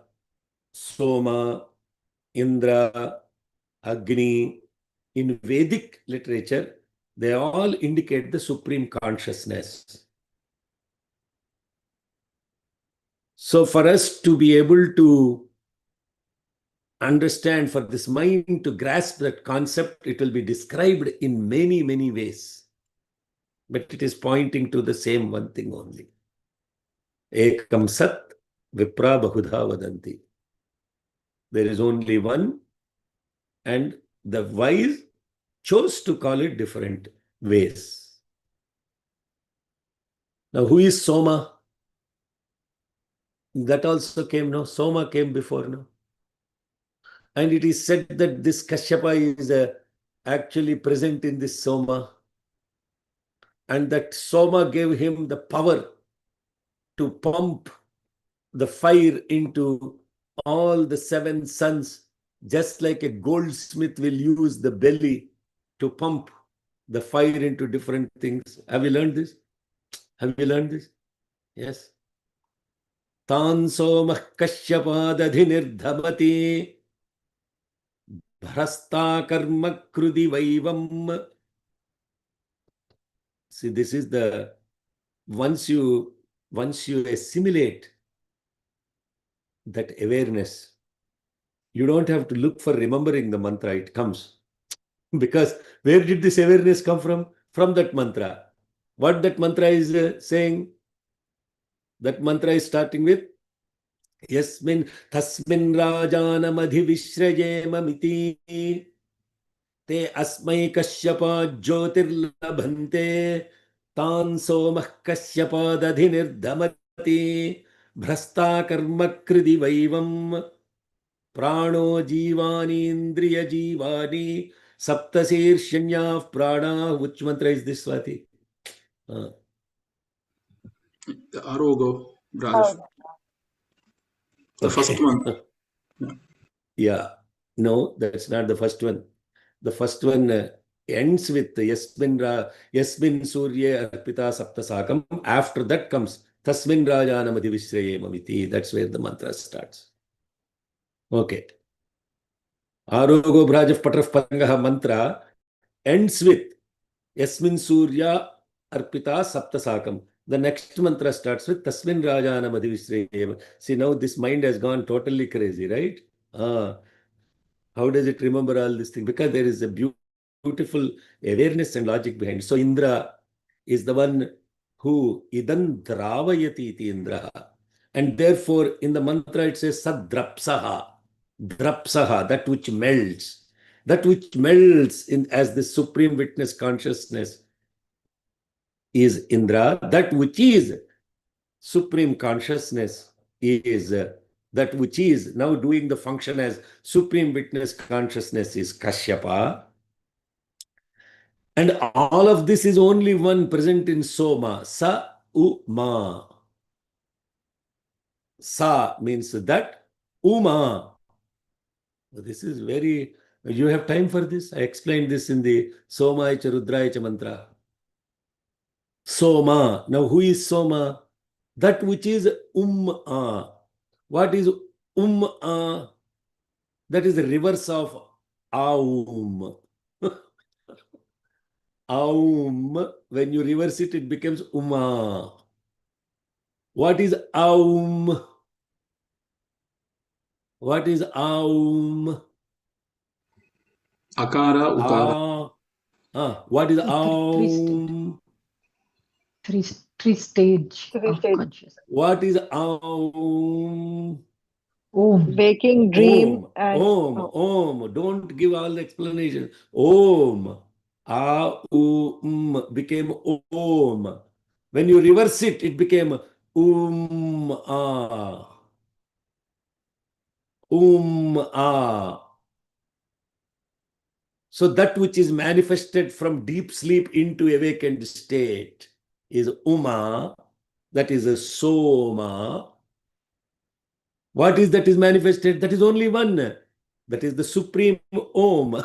Soma, Indra, Agni. In Vedic literature, they all indicate the supreme consciousness. So for us to be able to understand, for this mind to grasp that concept, it will be described in many, many ways. But it is pointing to the same one thing only. Ekam Sat, Vipra Bahudha Vadanti. There is only one, and the wise chose to call it different ways. Now, who is Soma? That also came, no? Soma came before, no? And it is said that this Kashyapa is actually present in this Soma. And that Soma gave him the power to pump the fire into all the 7 suns, just like a goldsmith will use the belly to pump the fire into different things. Have you learned this? Have you learned this? Yes. Tan somah kashyapadathinirdhamati bhrasta karma krudi vaivam. See, this is the, once you assimilate that awareness, you don't have to look for remembering the mantra, it comes. Because where did this awareness come from? From that mantra. What that mantra is saying? That mantra is starting with Yasmin Tasmin Rajanam Adhivishrayemamiti Te Asmai Kashyapa Jyotirlabhante Tan Somah Kashyapa Dadhinirdhamati Bhrasta Karma Kridi Vaivam Prano Jivani Indriya Jivani Saptasirshanya Prana. Which mantra is this, Swati? The Arogo, brother. The first one. Yeah. No, that's not the first one. The first one ends with Yasmin Surya Arpita Saptasakam. After that comes Tasmin Rajanam Adhivishrayemamiti. That's where the mantra starts. Okay. Arogo Brajaf Patraf Patangaha mantra ends with Yasmin Surya Arpita Saptasakam. The next mantra starts with Tasmin Rajanam Adhivishrayem. See, now this mind has gone totally crazy, right? How does it remember all these things? Because there is a beautiful awareness and logic behind it. So Indra is the one who Idan Dravayati iti Indra. And therefore, in the mantra it says Sadrapsaha. Drapsaha, that which melts. That which melts in as the supreme witness consciousness is Indra. That which is supreme consciousness is that which is now doing the function as supreme witness consciousness is Kashyapa. And all of this is only one present in Soma. Sa Uma. Sa means that. Uma. This is very, you have time for this? I explained this in the Somaicha Rudraicha mantra. Soma. Now who is Soma? That which is What is That is the reverse of Aum. Aum. When you reverse it, it becomes Uma. What is Aum? What is Aum? Akara, Ukara. What is Aum? Three stage of consciousness. What is Aum? Om. Waking, dream, and Om. Don't give all the explanation. Om. Aum became Om. When you reverse it, it became A. So that which is manifested from deep sleep into awakened state is Uma. That is a Soma. What is that is manifested? That is only one. That is the supreme Om.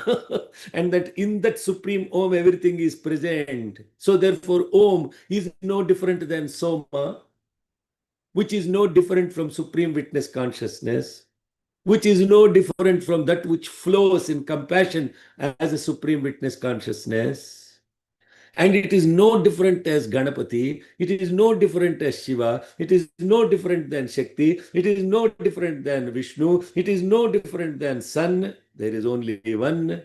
And that in that supreme Om, everything is present. So therefore, Om is no different than Soma, which is no different from supreme witness consciousness, which is no different from that which flows in compassion as a supreme witness consciousness. And it is no different as Ganapati, it is no different as Shiva, it is no different than Shakti, it is no different than Vishnu, it is no different than Sun. There is only one,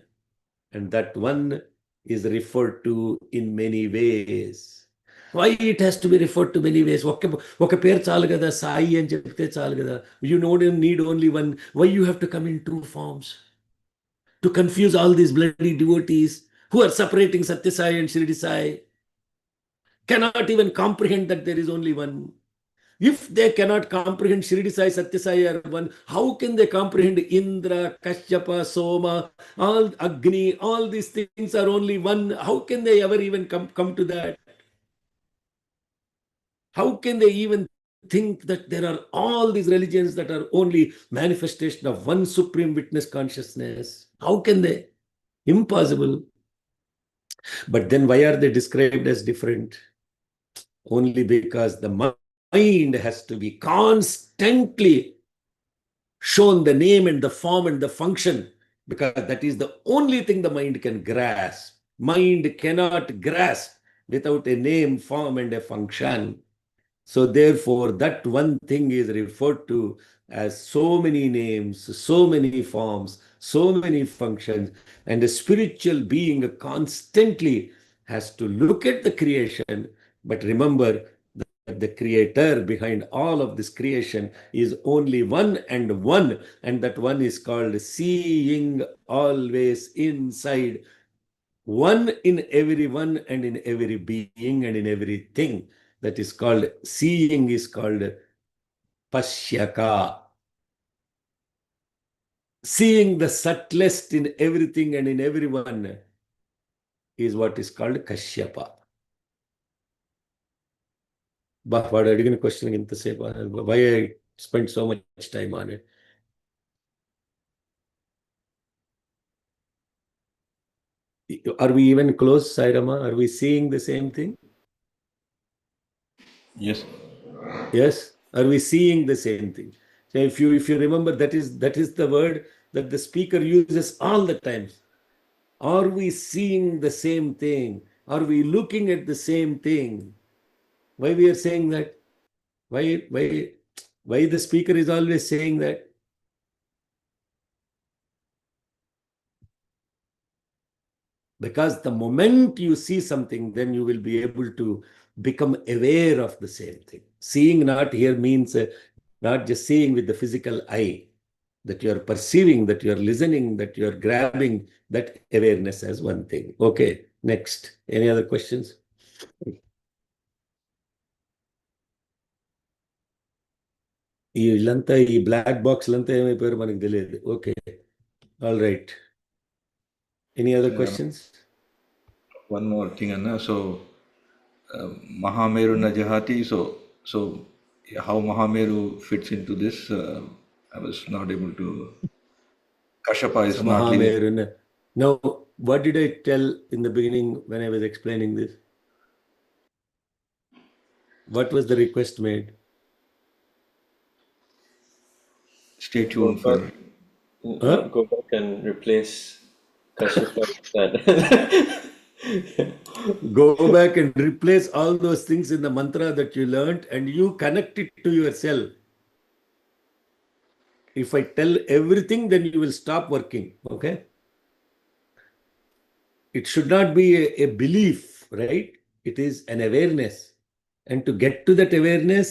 and that one is referred to in many ways. Why it has to be referred to many ways? ఒక పేరు చాలు కదా, సాయి అని చెప్తే చాలు కదా. You don't need only one. Why you have to come in two forms? To confuse all these bloody devotees who are separating Satya Sai and Shirdi Sai, cannot even comprehend that there is only one. If they cannot comprehend Shirdi Sai, Satya Sai are one, how can they comprehend Indra, Kashyapa, Soma, all Agni, all these things are only one? How can they ever even come to that? How can they even think that there are all these religions that are only manifestation of one supreme witness consciousness? How can they? Impossible. But then why are they described as different? Only because the mind has to be constantly shown the name and the form and the function, because that is the only thing the mind can grasp. Mind cannot grasp without a name, form, and a function. So therefore, that one thing is referred to as so many names, so many forms, so many functions, and a spiritual being constantly has to look at the creation, but remember that the creator behind all of this creation is only one, and that one is called seeing always inside, one in everyone and in every being and in everything. That is called, seeing is called Pashyaka. Seeing the subtlest in everything and in everyone is what is called Kashyapa. What are you going to question ఇంతసేపు? Why I spent so much time on it? Are we even close, Sairama? Are we seeing the same thing? Yes. Yes. Are we seeing the same thing? So if you remember, that is the word that the speaker uses all the time. Are we seeing the same thing? Are we looking at the same thing? Why we are saying that? Why the speaker is always saying that? Because the moment you see something, then you will be able to become aware of the same thing. Seeing not here means not just seeing with the physical eye, that you are perceiving, that you are listening, that you are grabbing that awareness as one thing. Okay, next. Any other questions? ఈ black box లంతా ఏమైపోయారు మనకు తెలియదు. Okay, all right. Any other questions? One more thing, Anna. So, Mahameru Najahati. So how Mahameru fits into this? I was not able to. Kashyapa is not living. Mahameru. Now, what did I tell in the beginning when I was explaining this? What was the request made? Stay tuned for. Go back and replace Kashyapa with that. Go back and replace all those things in the mantra that you learned, and you connect it to yourself. If I tell everything, then you will stop working. Okay? It should not be a belief, right? It is an awareness. And to get to that awareness,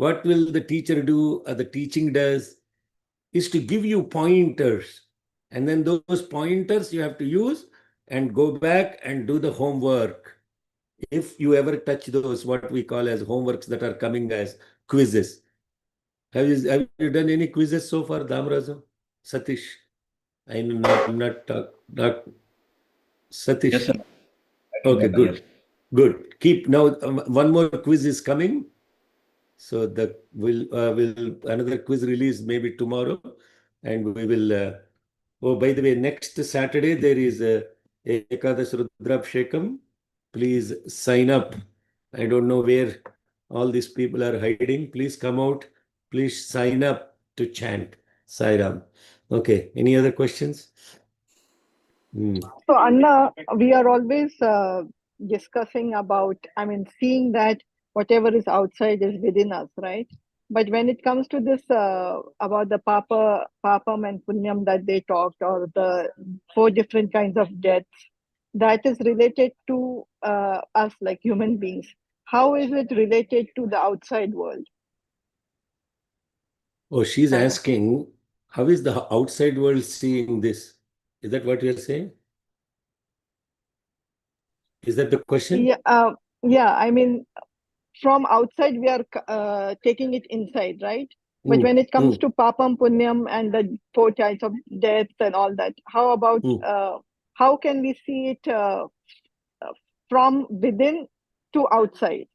what will the teacher do, or the teaching does, is to give you pointers. And then those pointers you have to use and go back and do the homework. If you ever touch those, what we call as homeworks that are coming as quizzes. Have you done any quizzes so far, Damraja? Satish? I'm not Satish. Yes, sir. Okay, good. Yes. Good. Keep now. One more quiz is coming. So another quiz release maybe tomorrow, and we will. Oh, by the way, next Saturday there is Ekadash Rudrabhishekam. Please sign up. I don't know where all these people are hiding. Please come out. Please sign up to chant Sairam. Okay. Any other questions? So, Anna, we are always discussing about, seeing that whatever is outside is within us, right? But when it comes to this, about the papam and punyam that they talked, or the 4 different kinds of deaths, that is related to us like human beings. how is it related to the outside world? Oh, she's asking, how is the outside world seeing this? Is that what you're saying? Is that the question? Yeah. I mean, from outside we are taking it inside, right? But when it comes to papam punyam and the 4 types of death and all that, how about how can we see it from within to outside?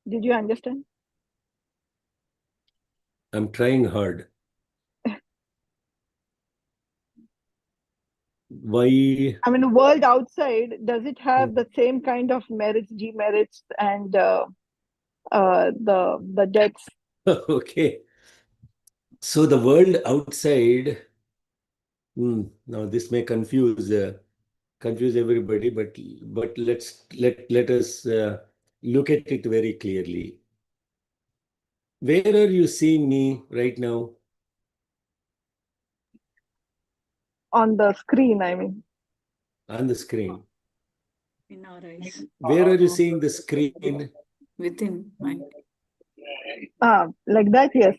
Did you understand? I'm trying hard. Why? I mean, the world outside, does it have the same kind of merits, demerits, and the debts? Okay. So the world outside, now this may confuse everybody, but let us look at it very clearly. Where are you seeing me right now? On the screen, I mean. On the screen. In our eyes. Where are you seeing the screen? Within mind. Like that, yes.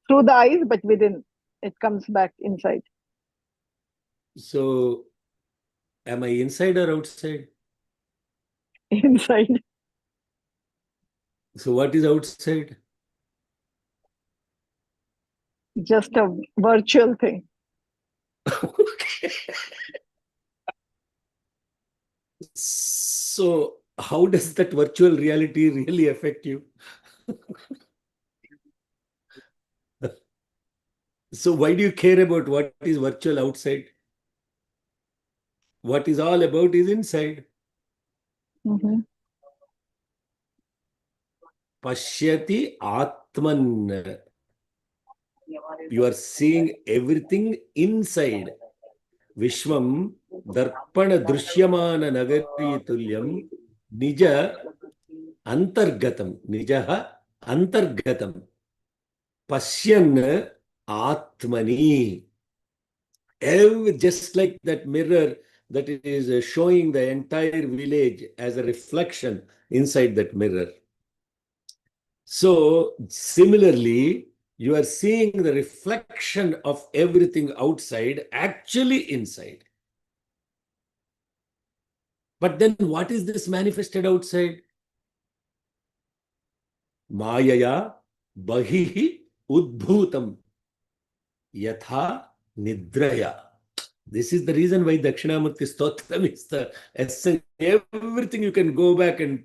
Through the eyes, but within. It comes back inside. So, am I inside or outside? Inside. So, what is outside? Just a virtual thing. Okay. So, how does that virtual reality really affect you? So, why do you care about what is virtual outside? What is all about is inside. Pashyati Atman. You are seeing everything inside. Vishwam Darpana Drishyamana Nagari Tulyam Nija Antargatam. Nijaha Antargatam. Pashyan Atmani. Just like that mirror that is showing the entire village as a reflection inside that mirror. So, similarly, you are seeing the reflection of everything outside actually inside. But then what is this manifested outside? Mayaya bahihi udbhutam yatha nidraya. This is the reason why Dakshinamurti Stotram is the essence. Everything you can go back and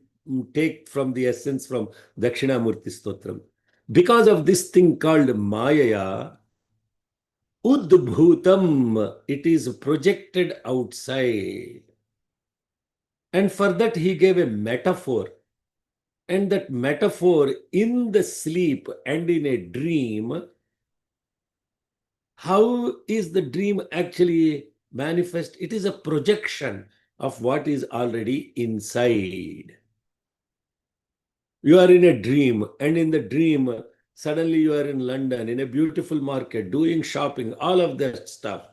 take from the essence from Dakshinamurti Stotram. Because of this thing called Mayaya, Udbhutam, it is projected outside. And for that he gave a metaphor. And that metaphor in the sleep and in a dream, how is the dream actually manifest? It is a projection of what is already inside. You are in a dream, and in the dream, suddenly you are in London, in a beautiful market, doing shopping, all of that stuff.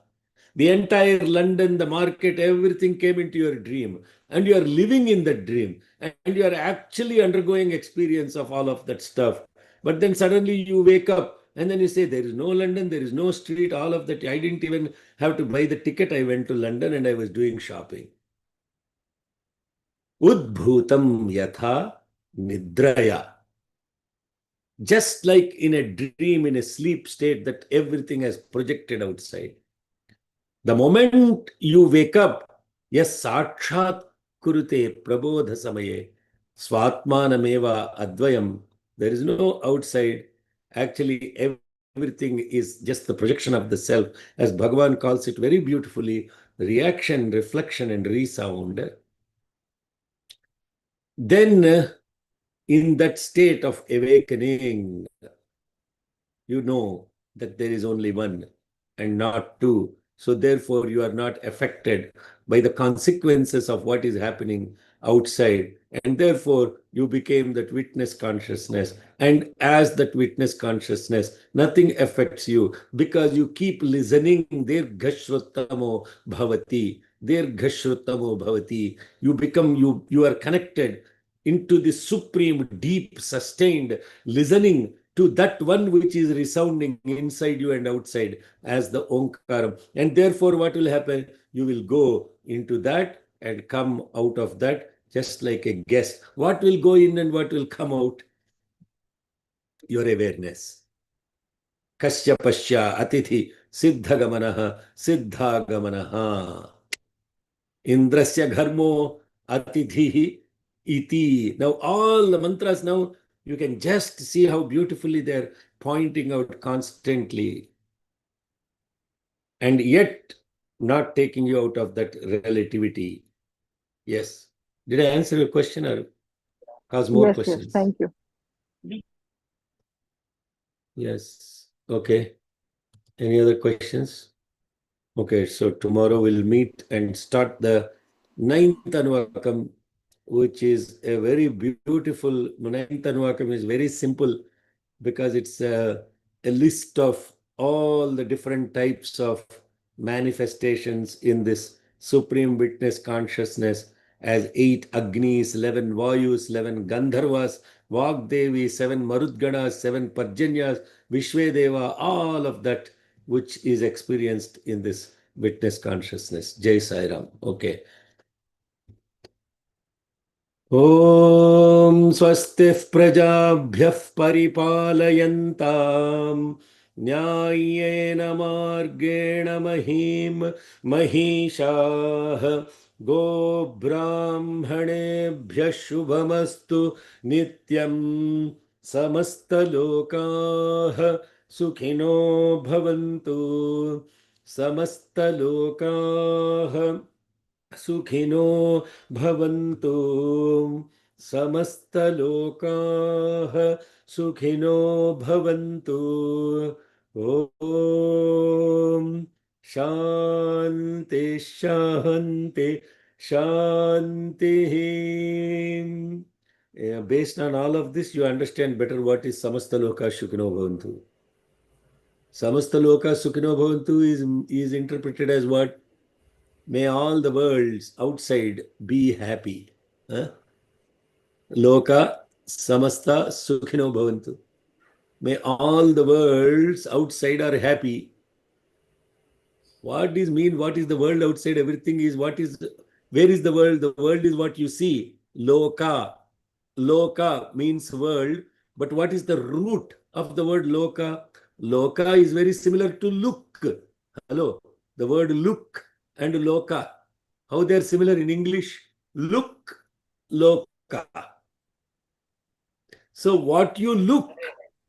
The entire London, the market, everything came into your dream, and you are living in that dream, and you are actually undergoing experience of all of that stuff. But then suddenly you wake up, and then you say, there is no London, there is no street, all of that. I didn't even have to buy the ticket. I went to London and I was doing shopping. Udbhutam yatha nidraya. Just like in a dream, in a sleep state, that everything has projected outside. The moment you wake up, yes, sakshat kurute prabodha samaye swatmanameva advayam. There is no outside. Actually, everything is just the projection of the self, as Bhagavan calls it very beautifully, reaction, reflection, and resound. Then, in that state of awakening, you know that there is only one and not two. So therefore, you are not affected by the consequences of what is happening outside. And therefore, you became that witness consciousness. And as that witness consciousness, nothing affects you because you keep listening. Dirghashvatamo bhavati. Dirghashrutamo bhavati. You become, you are connected into the supreme, deep, sustained listening to that one which is resounding inside you and outside as the Omkaram. And therefore, what will happen? You will go into that and come out of that just like a guest. What will go in and what will come out? Your awareness. Kasyapasya atithi siddhagamanaha siddhagamanaha. Indrasya gharmo atidhihi iti. Now all the mantras now, you can just see how beautifully they're pointing out constantly. And yet not taking you out of that relativity. Yes. Did I answer your question or cause more Yes, questions? yes, thank you. Yes. Okay. Any other questions? Okay, so tomorrow we'll meet and start the 9th Anvakam, which is a very beautiful. 9th Anvakam is very simple because it's a list of all the different types of manifestations in this Supreme Witness Consciousness as 8 Agnis, 11 Vayus, 11 Gandharvas, Vagdevi, 7 Marudganas, 7 Parjanyas, Vishvedeva, all of that which is experienced in this witness consciousness. Jai Sai Ram. Okay. Om Swastif Prajabhyah Paripalayantam Nyayena Margena Mahim Mahishah Go Brahmanebhyah Shubhamastu Nityam Samasta Lokah Sukhino Bhavantu Samasta Lokah Sukhino Bhavantu Samasta Lokah Sukhino Bhavantu. Om Shanti Shanti Shanti. Based on all of this, you understand better what is Samasta Lokah Sukhino Bhavantu. Samasta Lokah Sukhino Bhavantu is interpreted as what? May all the worlds outside be happy. Loka samasta sukhino bhavantu. May all the worlds outside are happy. What does mean? What is the world outside? Everything is what is, where is the world? The world is what you see. Loka. Loka means world. But what is the root of the word loka? Loka is very similar to look. Hello. The word look and loka. How they are similar in English? Look, loka. So what you look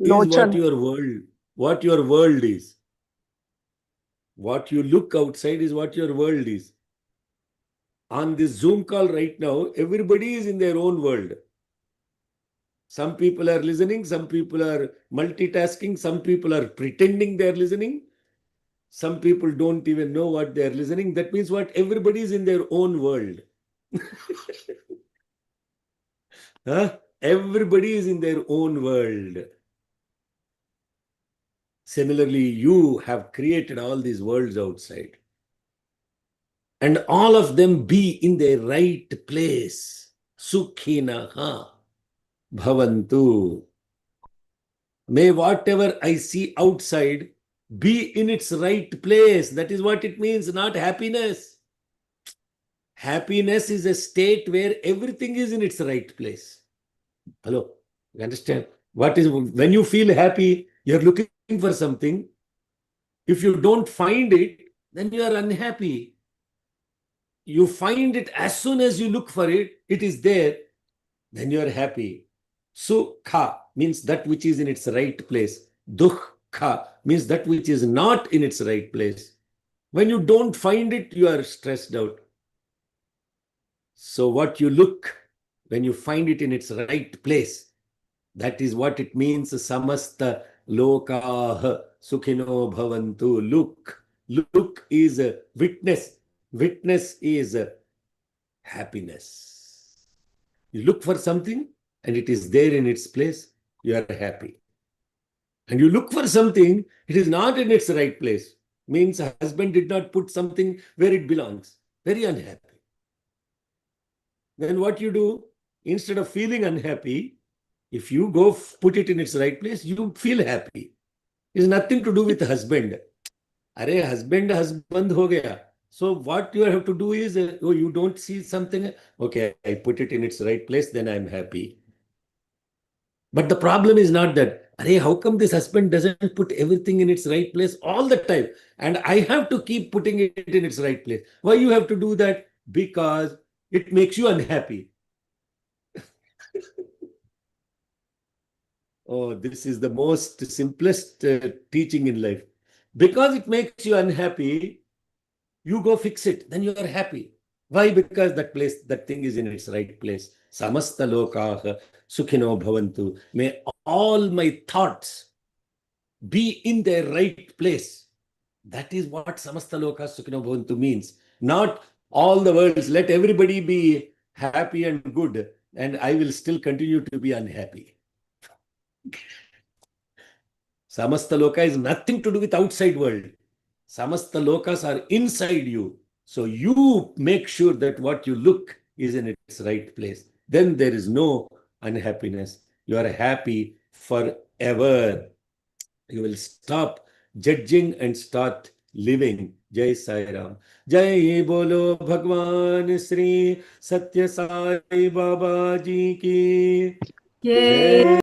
is Lochan. what your world is. What you look outside is what your world is. On this Zoom call right now, everybody is in their own world. Some people are listening, some people are multitasking, some people are pretending they are listening. Some people don't even know what they are listening. That means what? Everybody is in their own world. Everybody is in their own world. Similarly, you have created all these worlds outside. And all of them be in their right place. Sukhinaha bhavantu. May whatever I see outside be in its right place. That is what it means, not happiness. Happiness is a state where everything is in its right place. Hello, you understand? What is, when you feel happy, you're looking for something. If you don't find it, then you are unhappy. You find it as soon as you look for it, it is there, then you are happy. Sukha means that which is in its right place. Dukkha means that which is not in its right place. When you don't find it, you are stressed out. So what you look, when you find it in its right place, that is what it means. Samasta lokah sukhino bhavantu. Look. Look is a witness. Witness is a happiness. You look for something and it is there in its place, you are happy. And you look for something, it is not in its right place. Means a husband did not put something where it belongs. very unhappy. Then what you do, instead of feeling unhappy, if you go put it in its right place, you feel happy. It's nothing to do with husband. Arey, husband ho gaya. So what you have to do is, oh, you don't see something, okay, I put it in its right place, then I'm happy. But the problem is not that, arey, how come this husband doesn't put everything in its right place all the time? And I have to keep putting it in its right place. Why you have to do that? Because it makes you unhappy. Oh, this is the most simplest teaching in life. Because it makes you unhappy, you go fix it, then you are happy. Why? Because that thing is in its right place. Samasta lokaha sukhino bhavantu. May all my thoughts be in their right place. That is what samasta lokaha sukhino bhavantu means. Not all the worlds. Let everybody be happy and good, and I will still continue to be unhappy. Samasta loka is nothing to do with outside world. Samasta lokas are inside you. So you make sure that what you look is in its right place. Then there is no unhappiness. You are happy forever. You will stop judging and start living. Jai Sai Ram. Jai Bolo Bhagwan Sri Satya Sai Baba Ji ki. Jai.